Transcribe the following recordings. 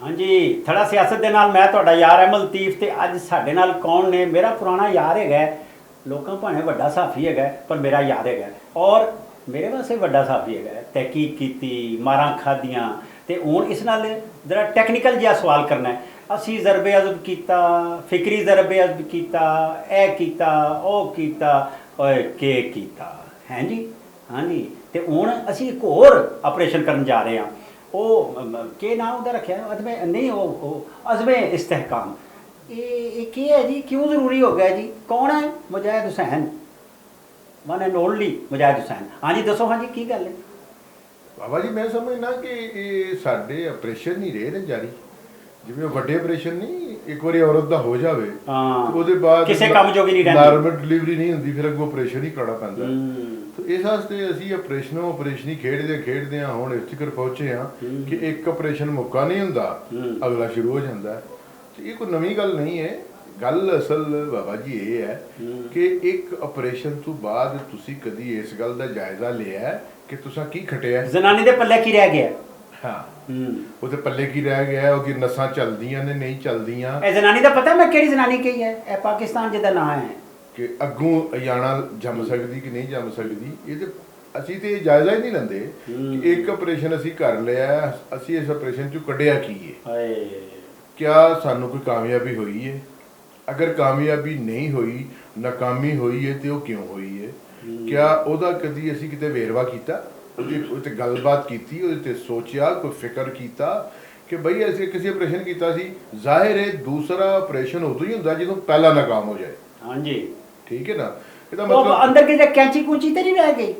ਹਾਂਜੀ, ਥੜਾ ਸਿਆਸਤ ਦੇ ਨਾਲ ਮੈਂ ਤੁਹਾਡਾ ਯਾਰ ਅਹਿਮਦ ਲਤੀਫ ਤੇ ਅੱਜ ਸਾਡੇ ਨਾਲ ਕੌਣ ਨੇ? ਮੇਰਾ ਪੁਰਾਣਾ ਯਾਰ ਹੈਗਾ, ਲੋਕਾਂ ਭਾਵੇਂ ਵੱਡਾ ਸਾਫੀ ਹੈਗਾ ਪਰ ਮੇਰਾ ਯਾਰ ਹੈਗਾ ਔਰ ਮੇਰੇ ਵਾਸਤੇ ਵੱਡਾ ਸਾਫੀ ਹੈਗਾ। ਤਹਿਕੀਕ ਕੀਤੀ, ਮਾਰਾਂ ਖਾਧੀਆਂ ਤੇ ਹੁਣ ਇਸ ਨਾਲ ਜਰਾ ਟੈਕਨੀਕਲ ਜਿਹਾ ਸਵਾਲ ਕਰਨਾ ਹੈ। ਅਸੀਂ ਜ਼ਰਬੇ ਅਜ਼ਬ ਕੀਤਾ, ਫਿਕਰੀ ਜ਼ਰਬੇ ਅਜ਼ਬ ਕੀਤਾ, ਇਹ ਕੀਤਾ, ਉਹ ਕੀਤਾ, ਓਏ ਕੇ ਕੀਤਾ ਹੈ ਜੀ। ਹਾਂਜੀ, ਤੇ ਹੁਣ ਅਸੀਂ ਇੱਕ ਹੋਰ ਆਪਰੇਸ਼ਨ ਕਰਨ ਜਾ ਰਹੇ ਹਾਂ। ਉਹ ਕੀ ਨਾਮ ਉਹਦਾ ਰੱਖਿਆ? ਅਜ਼ਮੇ ਨਹੀਂ, ਉਹ ਅਜ਼ਮੇ ਇਸਤਹਿਕਾਮ। ਇਹ ਕੀ ਹੈ ਜੀ? ਕਿਉਂ ਜ਼ਰੂਰੀ ਹੋ ਗਿਆ ਜੀ? ਕੌਣ ਹੈ? Mujahid Hussain, one and only Mujahid Hussain. ਹਾਂਜੀ ਦੱਸੋ, ਹਾਂਜੀ ਕੀ ਗੱਲ ਹੈ? ਬਾਬਾ ਜੀ ਮੈਂ ਸਮਝਦਾ ਕਿ ਇਹ ਸਾਡੇ ਆਪਰੇਸ਼ਨ ਨਹੀਂ ਰਹੇ ਨੇ ਜਾਰੀ। ਜਿਵੇਂ ਵੱਡੇ ਆਪਰੇਸ਼ਨ ਨਹੀਂ, ਇੱਕ ਵਾਰੀ ਔਰਤ ਦਾ ਹੋ ਜਾਵੇ ਉਹਦੇ ਬਾਅਦ ਕਿਸੇ ਕੰਮ ਜੋਗੀ ਨਹੀਂ ਰਹਿੰਦੀ, ਨਾਰਮਲ ਡਿਲੀਵਰੀ ਨਹੀਂ ਹੁੰਦੀ, ਫਿਰ ਅੱਗੋਂ ਆਪਰੇਸ਼ਨ ਹੀ ਕਰਾਉਣਾ ਪੈਂਦਾ। ਤੇ ਇਸ ਵਾਸਤੇ ਅਸੀਂ ਆਪਰੇਸ਼ਨ ਹੀ ਖੇਡਦੇ ਹਾਂ। ਹੁਣ ਇਸ ਤੱਕ ਪਹੁੰਚੇ ਹਾਂ ਕਿ ਇੱਕ ਆਪਰੇਸ਼ਨ ਮੁੱਕਾ ਨਹੀਂ ਹੁੰਦਾ, ਅਗਲਾ ਸ਼ੁਰੂ ਹੋ ਜਾਂਦਾ ਹੈ। ਤੇ ਇਹ ਕੋਈ ਨਵੀਂ ਗੱਲ ਨਹੀਂ ਹੈ। ਗੱਲ ਅਸਲ ਬਾਬਾ ਜੀ ਇਹ ਹੈ ਕਿ ਇੱਕ ਆਪਰੇਸ਼ਨ ਤੋਂ ਬਾਅਦ ਤੁਸੀਂ ਕਦੀ ਇਸ ਗੱਲ ਦਾ ਜਾਇਜ਼ਾ ਲਿਆ ਕਿ ਤੁਸੀਂ ਕੀ ਖਟਿਆ, ਜ਼ਨਾਨੀ ਦੇ ਪੱਲੇ ਕੀ ਰਹਿ ਗਿਆ? ਹਾਂ, ਉਹਦੇ ਪੱਲੇ ਕੀ ਰਹਿ ਗਿਆ, ਉਹਦੀ ਨਸਾਂ ਚੱਲਦੀਆਂ ਨੇ ਨਹੀਂ ਚੱਲਦੀਆਂ। ਇਹ ਜ਼ਨਾਨੀ ਦਾ ਪਤਾ ਮੈਂ ਕਿਹੜੀ ਜ਼ਨਾਨੀ ਕਹੀ ਹੈ? ਇਹ ਪਾਕਿਸਤਾਨ ਜਿਹਦਾ ਨਾਂ ਹੈ ਕਿ ਅੱਗੋਂ ਜਾਣਾ ਜੰਮ ਸਕਦੀ ਕਿ ਨਹੀਂ ਜੰਮ ਸਕਦੀ। ਇਹ ਤੇ ਅਸੀਂ ਤੇ ਜਾਇਜ਼ਾ ਹੀ ਨਹੀਂ ਲੈਂਦੇ ਕਿ ਇੱਕ ਆਪਰੇਸ਼ਨ ਅਸੀਂ ਕਰ ਲਿਆ, ਅਸੀਂ ਇਸ ਆਪਰੇਸ਼ਨ ਚੋਂ ਕੱਢਿਆ ਕੀ ਹੈ, ਕਿਆ ਸਾਨੂੰ ਕੋਈ ਕਾਮਯਾਬੀ ਹੋਈ ਹੈ? ਅਗਰ ਕਾਮਯਾਬੀ ਨਹੀਂ ਹੋਈ, ਨਾਕਾਮੀ ਹੋਈ ਹੈ ਤੇ ਉਹ ਕਿਉਂ ਹੋਈ ਹੈ? ਕਿਆ ਉਹਦਾ ਕਦੀ ਅਸੀਂ ਕਿਤੇ ਵੇਰਵਾ ਕੀਤਾ, ਉਹਦੇ ਤੇ ਗੱਲਬਾਤ ਕੀਤੀ, ਉਹਦੇ ਤੇ ਸੋਚਿਆ, ਕੋਈ ਫਿਕਰ ਕੀਤਾ ਕਿ ਬਈ ਅਸੀਂ ਕਿਸੇ ਆਪਰੇਸ਼ਨ ਕੀਤਾ ਸੀ? ਜ਼ਾਹਿਰ ਹੈ ਦੂਸਰਾ ਆਪਰੇਸ਼ਨ ਉਦੋਂ ਹੀ ਹੁੰਦਾ ਜਦੋਂ ਪਹਿਲਾ ਨਾਕਾਮ ਹੋ ਜਾਏ। ਹਾਂਜੀ ਠੀਕ ਹੈ ਨਾ। ਇਹਦਾ ਮਤਲਬ ਅੰਦਰ ਕਿਤੇ ਕੈਂਚੀ ਕੂਚੀ ਤੇ ਨਹੀਂ ਰਹਿ ਗਈ।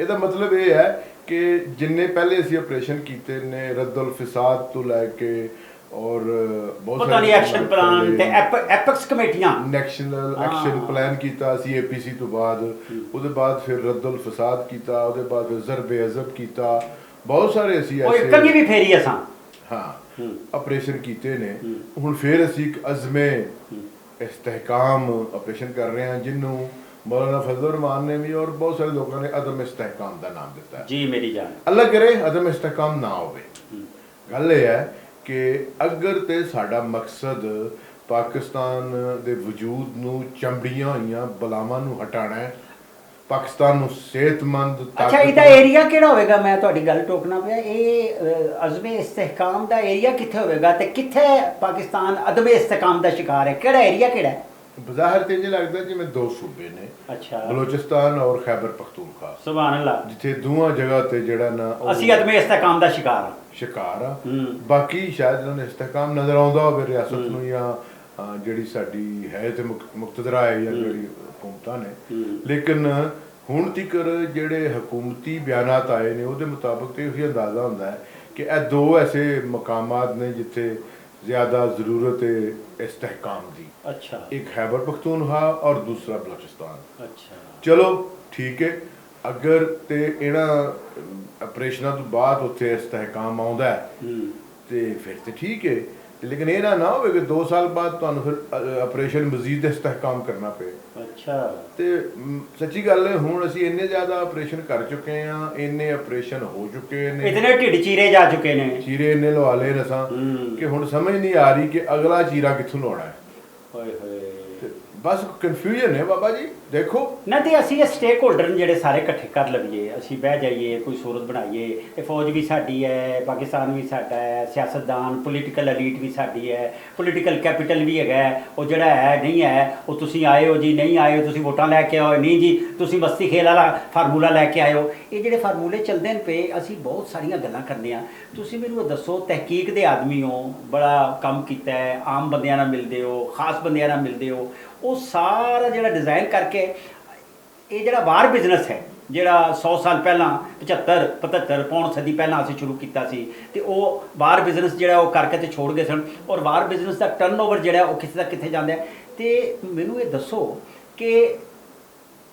ਇਹਦਾ ਮਤਲਬ ਇਹ ਹੈ ਕਿ ਜਿੰਨੇ ਪਹਿਲੇ ਅਸੀਂ ਆਪਰੇਸ਼ਨ ਕੀਤੇ ਨੇ, ਰੱਦੁਲ ਫਿਸਾਦ ਤੋਂ ਲੈ ਕੇ ਔਰ ਬਹੁਤ ਸਾਰੇ ਐਕਸ਼ਨ ਪਲਾਨ ਤੇ ਐਪੈਕਸ ਕਮੇਟੀਆਂ, ਨੈਸ਼ਨਲ ਐਕਸ਼ਨ ਪਲਾਨ ਕੀਤਾ ਅਸੀਂ ਏਪੀਸੀ ਤੋਂ ਬਾਅਦ, ਉਹਦੇ ਬਾਅਦ ਫਿਰ ਰੱਦੁਲ ਫਿਸਾਦ ਕੀਤਾ, ਉਹਦੇ ਬਾਅਦ ਫਿਰ ਜ਼ਰਬੇ ਅਜ਼ਬ ਕੀਤਾ, ਬਹੁਤ ਸਾਰੇ ਅਸੀਂ ਐਸੇ ਕੰਗੀ ਵੀ ਫੇਰੀ ਅਸਾਂ ਹਾਂ ਆਪਰੇਸ਼ਨ ਕੀਤੇ ਨੇ। ਹੁਣ ਫਿਰ ਅਸੀਂ ਇੱਕ ਅਜ਼ਮੇ ਇਸਤਹਿਕਾਮ ਆਪਰੇਸ਼ਨ ਕਰ ਰਹੇ ਹਾਂ, ਜਿਹਨੂੰ ਮੌਲਾਨਾ ਫਜ਼ਲ ਰਹਿਮਾਨ ਨੇ ਵੀ ਔਰ ਬਹੁਤ ਸਾਰੇ ਲੋਕਾਂ ਨੇ ਅਦਮ ਇਸਤਹਿਕਾਮ ਦਾ ਨਾਮ ਦਿੱਤਾ ਹੈ। ਜੀ ਮੇਰੀ ਜਾਨ, ਅੱਲਾ ਕਰੇ ਅਦਮ ਇਸਤਹਿਕਾਮ ਨਾ ਹੋਵੇ। ਗੱਲ ਇਹ ਹੈ ਕਿ ਅਗਰ ਤੇ ਸਾਡਾ ਮਕਸਦ ਪਾਕਿਸਤਾਨ ਦੇ ਵਜੂਦ ਨੂੰ ਚੰਬੜੀਆਂ ਹੋਈਆਂ ਬਲਾਵਾਂ ਨੂੰ ਹਟਾਉਣਾ ਹੈ, ਪਾਕਿਸਤਾਨ ਨੂੰ ਸਿਹਤਮੰਦ। ਅੱਛਾ, ਇਹਦਾ ਏਰੀਆ ਕਿਹੜਾ ਹੋਵੇਗਾ? ਮੈਂ ਤੁਹਾਡੀ ਗੱਲ ਟੋਕਣਾ ਪਿਆ। ਇਹ ਅਜ਼ਮੇ ਇਸਤਹਿਕਾਮ ਦਾ ਏਰੀਆ ਕਿੱਥੇ ਹੋਵੇਗਾ ਤੇ ਕਿੱਥੇ ਪਾਕਿਸਤਾਨ ਅਦਮ ਇਸਤਹਿਕਾਮ ਦਾ ਸ਼ਿਕਾਰ ਹੈ? ਕਿਹੜਾ ਏਰੀਆ ਕਿਹੜਾ ਹੈ? ਬਜ਼ਾਹਰ ਤੇ ਇਹ ਲੱਗਦਾ ਜਿਵੇਂ ਦੋ ਸੂਬੇ ਨੇ, ਅੱਛਾ, ਬਲੋਚਿਸਤਾਨ ਔਰ ਖੈਬਰ ਪਖਤੂਨਖਵਾ। ਸੁਭਾਨ ਅੱਲਾਹ। ਜਿੱਥੇ ਦੋਵਾਂ ਜਗ੍ਹਾ ਤੇ ਜਿਹੜਾ ਨਾ ਅਸੀਂ ਅਦਮੇ ਇਸਤਹਿਕਾਮ ਦਾ ਸ਼ਿਕਾਰ ਆ। ਬਾਕੀ ਸ਼ਾਇਦ ਇਹਨਾਂ ਨੂੰ ਇਸਤਹਿਕਾਮ ਨਜ਼ਰ ਆਉਂਦਾ ਹੋਵੇ ਰਿਆਸਤ ਨੂੰ, ਜਾਂ ਜਿਹੜੀ ਸਾਡੀ ਹੈ ਤੇ ਮੁਕਤਦਰਾ ਹੈ ਜਾਂ ਜਿਹੜੀ ਹਕੂਮਤਾਂ ਨੇ। ਲੇਕਿਨ ਹੁਣ ਤੱਕ ਜਿਹੜੇ ਹਕੂਮਤੀ ਬਿਆਨਾਤ ਆਏ ਨੇ ਉਹਦੇ ਮੁਤਾਬਕ ਤੇ ਉਹੀ ਅੰਦਾਜ਼ਾ ਹੁੰਦਾ ਹੈ ਕਿ ਇਹ ਦੋ ਐਸੇ ਮਕਾਮਾਤ ਨੇ ਜਿੱਥੇ ਜ਼ਿਆਦਾ ਜ਼ਰੂਰਤ ਹੈ ਇਸਤਹਿਕਾਮ ਦੀ। ਅੱਛਾ, ਇੱਕ ਖੈਬਰ ਪਖਤੂਨਖਵਾ ਔਰ ਦੂਸਰਾ ਬਲੋਚਿਸਤਾਨ। ਅੱਛਾ, ਚਲੋ ਠੀਕ ਹੈ। ਅਗਰ ਤੇ ਇਹਨਾਂ ਆਪਰੇਸ਼ਨਾਂ ਤੋਂ ਬਾਅਦ ਉੱਥੇ ਇਸਤਹਿਕਾਮ ਆਉਂਦਾ ਹੈ ਤੇ ਫਿਰ ਤੇ ਠੀਕ ਹੈ। ਲੇਕਿਨ ਇਹ ਨਾ ਹੋਵੇ ਕਿ 2 ਸਾਲ ਬਾਅਦ ਤੁਹਾਨੂੰ ਫਿਰ ਆਪਰੇਸ਼ਨ ਮਜ਼ੀਦ ਇਸਤਹਿਕਾਮ ਕਰਨਾ ਪਏ। ਅੱਛਾ, ਤੇ ਸੱਚੀ ਗੱਲ ਹੈ ਹੁਣ ਅਸੀਂ ਇੰਨੇ ਜ਼ਿਆਦਾ ਆਪਰੇਸ਼ਨ ਕਰ ਚੁੱਕੇ ਹਾਂ, ਇੰਨੇ ਆਪਰੇਸ਼ਨ ਹੋ ਚੁੱਕੇ ਨੇ, ਇਤਨੇ ਢਿੱਡ ਚੀਰੇ ਜਾ ਚੁੱਕੇ ਨੇ, ਚੀਰੇ ਇੰਨੇ ਲਵਾ ਲਏ ਰਸਾਂ ਕਿ ਹੁਣ ਸਮਝ ਨਹੀਂ ਆ ਰਹੀ ਕਿ ਅਗਲਾ ਚੀਰਾ ਕਿੱਥੋਂ ਲਾਉਣਾ ਹੈ। ਹੋਏ ਹੋਏ, ਬਸ ਕਨਫਿਊਜ਼ਨ ਹੈ ਬਾਬਾ ਜੀ। ਦੇਖੋ ਨਾ ਤੇ ਅਸੀਂ ਇਹ ਸਟੇਕ ਹੋਲਡਰ ਜਿਹੜੇ ਸਾਰੇ ਇਕੱਠੇ ਕਰ ਲਈਏ, ਅਸੀਂ ਬਹਿ ਜਾਈਏ, ਕੋਈ ਸੂਰਤ ਬਣਾਈਏ। ਇਹ ਫੌਜ ਵੀ ਸਾਡੀ ਹੈ, ਪਾਕਿਸਤਾਨ ਵੀ ਸਾਡਾ ਹੈ, ਸਿਆਸਤਦਾਨ ਪੋਲੀਟੀਕਲ ਐਲੀਟ ਵੀ ਸਾਡੀ ਹੈ, ਪੋਲੀਟੀਕਲ ਕੈਪੀਟਲ ਵੀ ਹੈਗਾ। ਉਹ ਜਿਹੜਾ ਹੈ ਨਹੀਂ ਹੈ, ਉਹ ਤੁਸੀਂ ਆਏ ਹੋ ਜੀ, ਨਹੀਂ ਆਏ ਹੋ ਤੁਸੀਂ ਵੋਟਾਂ ਲੈ ਕੇ ਆਓ, ਨਹੀਂ ਜੀ ਤੁਸੀਂ ਮਸਤੀ ਖੇਲ ਵਾਲਾ ਫਾਰਮੂਲਾ ਲੈ ਕੇ ਆਇਓ। ਇਹ ਜਿਹੜੇ ਫਾਰਮੂਲੇ ਚੱਲਦੇ ਨੇ ਪਏ, ਅਸੀਂ ਬਹੁਤ ਸਾਰੀਆਂ ਗੱਲਾਂ ਕਰਨੇ ਆ। ਤੁਸੀਂ ਮੈਨੂੰ ਇਹ ਦੱਸੋ, ਤਹਿਕੀਕ ਦੇ ਆਦਮੀ ਹੋ, ਬੜਾ ਕੰਮ ਕੀਤਾ ਹੈ, ਆਮ ਬੰਦਿਆਂ ਨਾਲ ਮਿਲਦੇ ਹੋ, ਖਾਸ ਬੰਦਿਆਂ ਨਾਲ ਮਿਲਦੇ ਹੋ, ਉਹ ਸਾਰਾ ਜਿਹੜਾ ਡਿਜ਼ਾਈਨ ਕਰਕੇ ਇਹ ਜਿਹੜਾ ਵਾਰ ਬਿਜ਼ਨਸ ਹੈ, ਜਿਹੜਾ 100 ਸਾਲ ਪਹਿਲਾਂ 75 ਪੌਣ ਸਦੀ ਪਹਿਲਾਂ ਅਸੀਂ ਸ਼ੁਰੂ ਕੀਤਾ ਸੀ, ਤੇ ਉਹ ਵਾਰ ਬਿਜ਼ਨਸ ਜਿਹੜਾ ਉਹ ਕਰਕੇ ਤੇ ਛੋੜ ਗਏ ਸਨ। ਔਰ ਵਾਰ ਬਿਜ਼ਨਸ ਦਾ ਟਰਨਓਵਰ ਜਿਹੜਾ ਉਹ ਕਿੱਥੇ ਤੱਕ ਕਿੱਥੇ ਜਾਂਦਾ ਹੈ। ਤੇ ਮੈਨੂੰ ਇਹ ਦੱਸੋ ਕਿ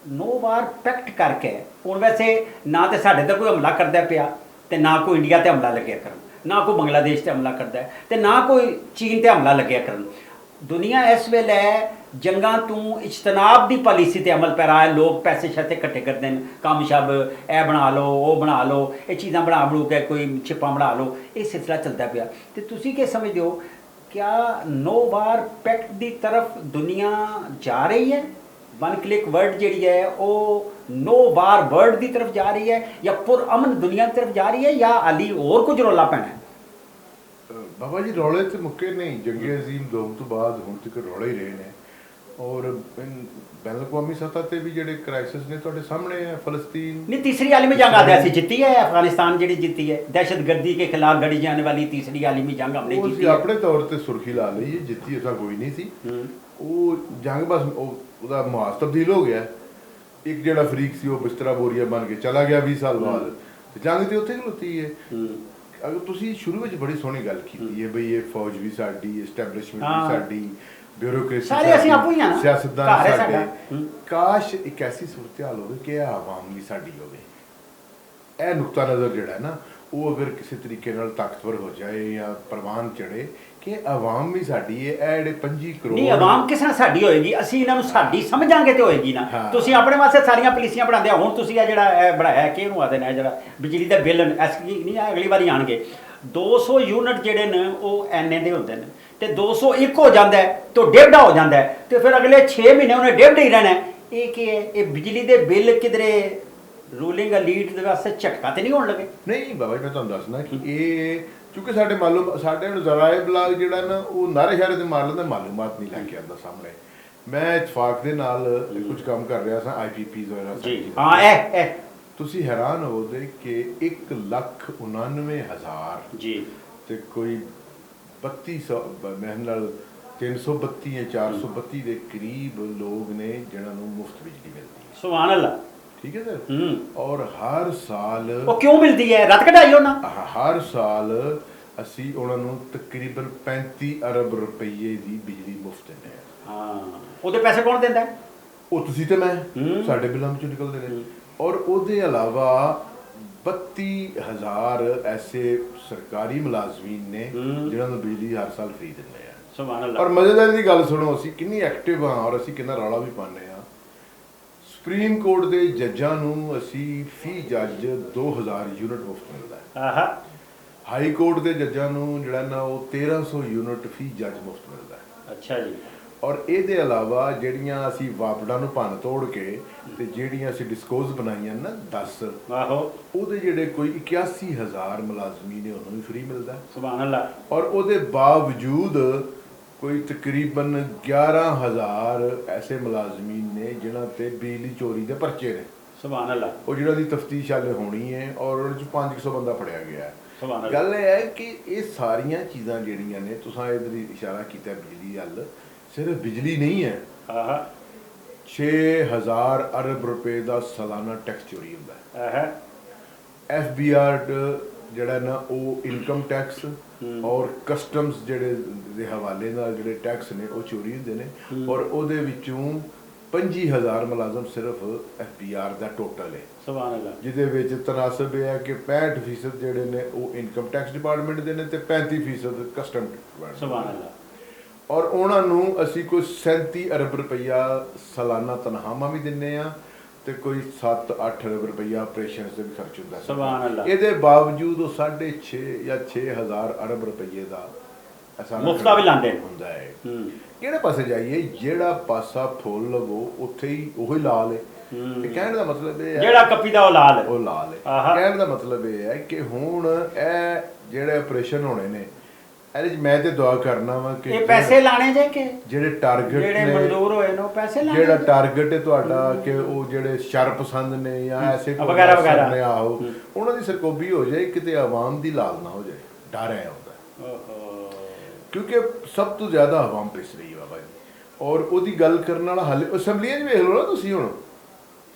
ਨੋ ਵਾਰ ਪੈਕਟ ਕਰਕੇ ਹੁਣ ਵੈਸੇ ਨਾ ਤੇ ਸਾਡੇ ਤੇ ਕੋਈ ਹਮਲਾ ਕਰਦਾ ਪਿਆ, ਤੇ ਨਾ ਕੋਈ ਇੰਡੀਆ ਤੇ ਹਮਲਾ ਲੱਗਿਆ ਕਰਨ, ਨਾ ਕੋਈ ਬੰਗਲਾਦੇਸ਼ ਤੇ ਹਮਲਾ ਕਰਦਾ ਹੈ, ਤੇ ਨਾ ਕੋਈ ਚੀਨ ਤੇ ਹਮਲਾ ਲੱਗਿਆ ਕਰਨ। ਦੁਨੀਆ ਇਸ ਵੇਲੇ ਜੰਗਾਂ ਤੋਂ ਇਜਤਨਾਬ ਦੀ ਪਾਲਿਸੀ ਤੇ ਅਮਲ ਪੈਰਾ ਹੈ। ਲੋਕ ਪੈਸੇ ਸ਼ੈਸੇ ਇਕੱਠੇ ਕਰਦੇ ਨੇ, ਕੰਮ ਸ਼ਬ ਇਹ ਬਣਾ ਲਓ, ਉਹ ਬਣਾ ਲਓ, ਇਹ ਚੀਜ਼ਾਂ ਬਣਾ ਬਣੂ ਕੇ ਕੋਈ ਛਿਪਾਂ ਬਣਾ ਲਓ, ਇਹ ਸਿਲਸਿਲਾ ਚੱਲਦਾ ਪਿਆ। ਤੇ ਤੁਸੀਂ ਕੀ ਸਮਝਦੇ ਹੋ, ਕਿਆ ਨੋ ਵਾਰ ਪੈਕਟ ਦੀ ਤਰਫ ਦੁਨੀਆ ਜਾ ਰਹੀ ਹੈ? ਵਨ ਕਲਿਕ ਵਰਡ ਜਿਹੜੀ ਹੈ ਉਹ ਨੋ ਵਾਰ ਵਰਡ ਦੀ ਤਰਫ ਜਾ ਰਹੀ ਹੈ, ਜਾਂ ਪੁਰਅਮਨ ਦੁਨੀਆ ਦੀ ਤਰਫ ਜਾ ਰਹੀ ਹੈ, ਜਾਂ ਹਾਲੀ ਹੋਰ ਕੁਝ ਰੌਲਾ ਪੈਣਾ ਹੈ? ਬਾਬਾ ਜੀ ਰੌਲੇ ਤੇ ਮੁੱਕੇ ਨਹੀਂ, ਜੰਗੇ ਅਜ਼ੀਮ ਦੋਮ ਤੋਂ ਬਾਅਦ ਹੁਣ ਤੱਕ ਰੌਲੇ ਹੀ ਰਹੇ ਨੇ। ਔਰ ਬੈਨ ਅਲ-ਅਕਵਾਮੀ ਸਤ੍ਹਾ ਤੇ ਵੀ ਜਿਹੜੇ ਕ੍ਰਾਈਸਿਸ ਨੇ ਤੁਹਾਡੇ ਸਾਹਮਣੇ ਹੈ। ਫਲਸਤੀਨ नहीं, तीसरी आलमी जंग आते ऐसी जीती है, अफगानिस्तान जी जीती है, दहशतगर्दी के खिलाफ लड़ी जाने वाली तीसरी आलमी जंग हमने ਉਹ जीती ਅਸੀਂ है। ਆਪਣੇ ਤੌਰ ਤੇ ਸੁਰਖੀ ਲਾ ਲਈ, ਇਹ ਜਿੱਤੀ ਅਸਾਂ ਕੋਈ ਨਹੀਂ ਸੀ। ਉਹ ਜੰਗ ਬਸ ਉਹਦਾ ਮੁਹਾਜ਼ ਤਬਦੀਲ ਹੋ ਗਿਆ। ਇੱਕ ਜਿਹੜਾ ਫਰੀਕ ਸੀ ਉਹ ਬਿਸਤਰਾ ਬੋਰੀਆ ਬਣ ਕੇ ਚਲਾ ਗਿਆ 20 ਸਾਲ ਬਾਅਦ, ਤੇ ਜੰਗ ਤੇ ਉੱਥੇ ਖਲੋਤੀ ਹੈ। ਅਗਰ ਤੁਸੀਂ ਸ਼ੁਰੂ ਵਿੱਚ ਬੜੀ ਸੋਹਣੀ ਗੱਲ ਕੀਤੀ ਹੈ ਬਈ ਇਹ ਫੌਜ ਵੀ ਸਾਡੀ, ਐਸਟੈਬਲਿਸ਼ਮੈਂਟ ਵੀ ਸਾਡੀ, ਬਿਊਰੋਕ੍ਰੇਸੀ ਸਾਰੇ ਅਸੀਂ ਆਪੋ ਹੀ ਆ ਨਾ, ਸਿਆਸਤਦਾਨ ਘਰ ਹੈ ਸਾਡੇ। ਸਾਡਾ। ਕਾਸ਼ ਇੱਕ ਐਸੀ ਸੂਰਤ ਹਾਲ ਹੋਵੇ ਕਿ ਇਹ ਆਵਾਮ ਵੀ ਸਾਡੀ ਹੋਵੇ। ਇਹ ਨੁਕਤਾ ਨਜ਼ਰ ਜਿਹੜਾ ਹੈ ਨਾ, ਉਹ ਅਗਰ ਕਿਸੇ ਤਰੀਕੇ ਨਾਲ ਤਾਕਤਵਰ ਹੋ ਜਾਏ ਜਾਂ ਪ੍ਰਵਾਨ ਚੜੇ ਕਿ ਆਵਾਮ ਵੀ ਸਾਡੀ ਹੈ। ਇਹ ਜਿਹੜੇ 25 ਕਰੋੜ ਨਹੀਂ, ਆਵਾਮ ਕਿਸ ਨਾਲ ਸਾਡੀ ਹੋਏਗੀ? ਅਸੀਂ ਇਹਨਾਂ ਨੂੰ ਸਾਡੀ ਸਮਝਾਂਗੇ ਤੇ ਹੋਏਗੀ ਨਾ। ਹਾਂ। ਤੁਸੀਂ ਆਪਣੇ ਵਾਸਤੇ ਸਾਰੀਆਂ ਪਾਲਿਸੀਆਂ ਬਣਾਉਂਦੇ ਹੋ। ਹੁਣ ਤੁਸੀਂ ਇਹ ਜਿਹੜਾ ਇਹ ਬਣਾਇਆ ਕਿ ਇਹਨੂੰ ਆਦੇ ਨੇ ਜਿਹੜਾ ਬਿਜਲੀ ਦਾ ਬਿੱਲ ਐਸਕੀ ਨਹੀਂ, ਅਗਲੀ ਵਾਰੀ ਆਣਗੇ 200 ਯੂਨਿਟ ਜਿਹੜੇ ਨੇ ਉਹ ਐਨੇ ਦੇ ਹੁੰਦੇ ਨੇ, ਤੇ 201 ਹੋ ਜਾਂਦਾ ਹੈ ਤਾਂ 1.5 ਹੋ ਜਾਂਦਾ ਹੈ, ਤੇ ਫਿਰ ਅਗਲੇ 6 ਮਹੀਨੇ ਉਹਨੇ 1.5 ਹੀ ਰਹਿਣਾ ਹੈ। ਇਹ ਕੀ ਹੈ? ਇਹ ਬਿਜਲੀ ਦੇ ਬਿੱਲ ਕਿਧਰੇ ਰੂਲਿੰਗ ਅਲੀਟ ਦੇ ਵਾਸਤੇ ਝਟਕਾ ਤੇ ਨਹੀਂ ਹੋਣ ਲੱਗੇ? ਨਹੀਂ ਬਾਬਾ ਜੀ, ਮੈਂ ਤੁਹਾਨੂੰ ਦੱਸਣਾ ਕਿ ਇਹ ਕਿਉਂਕਿ ਸਾਡੇ ਮਾਲੂਮ ਸਾਡੇ ਹੁਣ ਜ਼ਰਾਏ ਬਲਾਗ ਜਿਹੜਾ ਨਾ ਉਹ ਨਾਰੇ ਸ਼ਾਰੇ ਤੇ ਮਾਰ ਲੈਂਦਾ, ਮਾਲੂਮਾਤ ਨਹੀਂ ਲੈ ਕੇ ਆਉਂਦਾ ਸਾਹਮਣੇ। ਮੈਂ ਇਤਫਾਕ ਦੇ ਨਾਲ ਕੁਝ ਕੰਮ ਕਰ ਰਿਹਾ ਸਾਂ IPPs ਵਗੈਰਾ ਜੀ ਹਾਂ, ਇਹ ਤੁਸੀਂ ਹੈਰਾਨ ਹੋਵੋਗੇ ਕਿ 1,99,000 ਜੀ ਤੇ ਕੋਈ 3200 ਮੇਰੇ ਨਾਲ 332 ਜਾਂ 432 ਦੇ ਕਰੀਬ ਲੋਕ ਨੇ ਜਿਨ੍ਹਾਂ ਨੂੰ ਮੁਫਤ ਬਿਜਲੀ ਮਿਲਦੀ ਹੈ। ਸੁਭਾਨ ਅੱਲਾਹ। ਠੀਕ ਹੈ ਸਰ। ਔਰ ਹਰ ਸਾਲ ਉਹ ਕਿਉਂ ਮਿਲਦੀ ਹੈ? ਰੱਤ ਕਢਾਈ ਉਹਨਾਂ ਹਰ ਸਾਲ ਅਸੀਂ ਉਹਨਾਂ ਨੂੰ ਤਕਰੀਬਨ 35 ਅਰਬ ਰੁਪਏ ਦੀ ਬਿਜਲੀ ਮੁਫਤ ਦਿੰਦੇ ਹਾਂ। ਹਾਂ, ਉਹਦੇ ਪੈਸੇ ਕੌਣ ਦਿੰਦਾ ਹੈ? ਉਹ ਤੁਸੀਂ ਤੇ ਮੈਂ, ਸਾਡੇ ਬਿੱਲਾਂ ਵਿੱਚੋਂ ਨਿਕਲਦੇ ਨੇ। ਔਰ ਉਹਦੇ ਇਲਾਵਾ 32,000 ਐਸੇ ਸਰਕਾਰੀ ਮੁਲਾਜ਼ਮੀਨ ਨੇ ਜਿਨ੍ਹਾਂ ਨੂੰ ਬਿਜਲੀ ਹਰ ਸਾਲ ਫ੍ਰੀ ਦਿੰਦੇ ਆ। ਸੁਭਾਨ ਅੱਲਾਹ। ਔਰ ਮਜ਼ੇਦਾਰੀ ਦੀ ਗੱਲ ਸੁਣੋ, ਅਸੀਂ ਕਿੰਨੀ ਐਕਟਿਵ ਹਾਂ ਔਰ ਅਸੀਂ ਕਿੰਨਾ ਰੌਲਾ ਵੀ ਪਾਉਂਦੇ ਹਾਂ। ਸੁਪਰੀਮ ਕੋਰਟ ਦੇ ਜੱਜਾਂ ਨੂੰ ਅਸੀਂ ਫੀ ਜੱਜ 2000 ਯੂਨਿਟ ਮੁਫਤ ਮਿਲਦਾ ਹੈ। ਆਹਾ। ਹਾਈ ਕੋਰਟ ਦੇ ਜੱਜਾਂ ਨੂੰ ਜਿਹੜਾ ਨਾ ਉਹ 1300 ਯੂਨਿਟ ਫੀ ਜੱਜ ਮੁਫਤ ਮਿਲਦਾ ਹੈ। ਅੱਛਾ ਜੀ। ਔਰ ਇਹਦੇ ਇਲਾਵਾ ਜਿਹੜੀਆਂ ਅਸੀਂ ਵਾਪਡਾਂ ਨੂੰ ਭੰਨ ਤੋੜ ਕੇ ਤੇ ਜਿਹੜੀਆਂ ਅਸੀਂ ਡਿਸਕੋਜ਼ ਬਣਾਈਆਂ ਨਾ 10, ਆਹੋ, ਉਹਦੇ ਜਿਹੜੇ ਕੋਈ 81,000 ਮੁਲਾਜ਼ਮੀ ਨੇ ਉਹਨੂੰ ਵੀ ਫ੍ਰੀ ਮਿਲਦਾ। ਸੁਭਾਨ ਅੱਲਾਹ। ਔਰ ਉਹਦੇ ਬਾਵਜੂਦ ਕੋਈ ਤਕਰੀਬਨ 11,000 ਐਸੇ ਮੁਲਾਜ਼ਮੀਨ ਨੇ ਜਿਨ੍ਹਾਂ ਤੇ ਬਿਜਲੀ ਚੋਰੀ ਦੇ ਪਰਚੇ ਨੇ। ਸੁਭਾਨ ਅੱਲਾਹ। ਉਹ ਜਿਹੜਾ ਦੀ ਤਫਤੀਸ਼ ਹਾਲੇ ਹੋਣੀ ਹੈ ਔਰ ਉਹਦੇ ਚ 500 ਬੰਦਾ ਫੜਿਆ ਗਿਆ ਹੈ। ਸੁਭਾਨ ਅੱਲਾਹ। ਗੱਲ ਇਹ ਹੈ ਕਿ ਇਹ ਸਾਰੀਆਂ ਚੀਜ਼ਾਂ ਜਿਹੜੀਆਂ ਨੇ ਤੁਸੀਂ ਇਹਦੇ ਇਸ਼ਾਰਾ ਕੀਤਾ ਬਿਜਲੀ ਵੱਲ, ਸਿਰਫ ਬਿਜਲੀ ਨਹੀਂ ਹੈ। ਆਹਾ। 6,000 ਅਰਬ ਰੁਪਏ ਦਾ ਸਾਲਾਨਾ ਟੈਕਸ ਚੋਰੀ ਹੁੰਦਾ ਹੈ। ਆਹਾ। FBR ਜਿਹੜਾ ਨਾ ਉਹ ਇਨਕਮ ਟੈਕਸ ਔਰ ਕਸਟਮਸ ਜਿਹੜੇ ਦੇ ਹਵਾਲੇ ਨਾਲ ਜਿਹੜੇ ਟੈਕਸ ਨੇ ਉਹ ਚੋਰੀ ਹੁੰਦੇ ਨੇ। ਔਰ ਉਹਦੇ ਵਿੱਚੋਂ 25,000 ਮੁਲਾਜ਼ਮ ਸਿਰਫ FBR ਦਾ ਟੋਟਲ ਹੈ। ਸੁਭਾਨ ਅੱਲਾਹ। ਜਿਹਦੇ ਵਿੱਚ ਤਨਾਸਬ ਇਹ ਹੈ ਕਿ 65% ਜਿਹੜੇ ਨੇ ਉਹ ਇਨਕਮ ਟੈਕਸ ਡਿਪਾਰਟਮੈਂਟ ਦੇ ਨੇ ਤੇ 35% ਕਸਟਮ ਡਿਪਾਰਟਮੈਂਟ। ਸੁਭਾਨ ਅੱਲਾਹ। ਔਰ ਉਹਨਾਂ ਨੂੰ ਅਸੀਂ ਕੋਈ 37 ਅਰਬ ਰੁਪਈਆ ਸਾਲਾਨਾ ਤਨਖਾਹਾਂ ਵੀ ਦਿੰਨੇ ਆ ਤੇ ਕੋਈ 7-8 ਅਰਬ ਰੁਪਈਆ ਆਪਰੇਸ਼ਨਸ ਤੇ ਵੀ ਖਰਚ ਹੁੰਦਾ। ਸੁਭਾਨ ਅੱਲਾਹ। ਇਹਦੇ ਬਾਵਜੂਦ ਉਹ 6.5 ਜਾਂ 6,000 ਅਰਬ ਰੁਪਈਏ ਦਾ ਮੁਫਤਾ ਵੀ ਲਾਉਂਦੇ ਹੁੰਦਾ ਹੈ। ਕਿਹੜੇ ਪਾਸੇ ਜਾਈਏ, ਜਿਹੜਾ ਪਾਸਾ ਫੁੱਲ ਲਵੋ ਉੱਥੇ ਹੀ ਉਹੀ ਲਾਲ ਹੈ। ਤੇ ਕਹਿਣ ਦਾ ਮਤਲਬ ਇਹ ਹੈ ਜਿਹੜਾ ਕੱਪੀ ਦਾ ਉਹ ਲਾਲ ਹੈ, ਉਹ ਲਾਲ ਹੈ। ਆਹਾ। ਕਹਿਣ ਦਾ ਮਤਲਬ ਇਹ ਹੈ ਕਿ ਹੁਣ ਇਹ ਜਿਹੜੇ ਆਪਰੇਸ਼ਨ ਹੋਣੇ ਨੇ ਇਹਦੇ ਚ ਮੈਂ ਤੇ ਦੁਆ ਕਰਨਾ ਵਾ ਕਿ ਇਹ ਪੈਸੇ ਲਾਣੇ ਜੇ ਕਿ ਜਿਹੜੇ ਟਾਰਗੇਟ ਜਿਹੜੇ ਨੇ, ਮਨਜ਼ੂਰ ਹੋਏ ਨੇ ਉਹ ਪੈਸੇ ਲਾਣੇ ਜਿਹੜਾ ਟਾਰਗੇਟ ਹੈ ਤੁਹਾਡਾ ਕਿ ਉਹ ਜਿਹੜੇ ਸ਼ਰਪਸੰਦ ਨੇ ਜਾਂ ਐਸੇ ਕੋਈ ਵਗੈਰਾ ਵਗੈਰਾ ਨੇ ਆਹੋ ਉਹਨਾਂ ਦੀ ਸਰਕੋਬੀ ਹੋ ਜਾਏ, ਕਿਤੇ ਆਵਾਮ ਦੀ ਲਾਲ ਨਾ ਹੋ ਜਾਏ। ਡਰ ਹੈ ਉਹਦਾ। ਓਹੋ। ਕਿਉਂਕਿ ਸਭ ਤੋਂ ਜ਼ਿਆਦਾ ਆਵਾਮ ਪਿਸ ਰਹੀ ਹੈ ਬਾਬਾ ਜੀ। ਔਰ ਉਹਦੀ ਗੱਲ ਕਰਨ ਵਾਲਾ ਹਾਲੇ ਅਸੈਂਬਲੀਆਂ 'ਚ ਵੇਖ ਲਓ ਨਾ ਤੁਸੀਂ, ਹੁਣ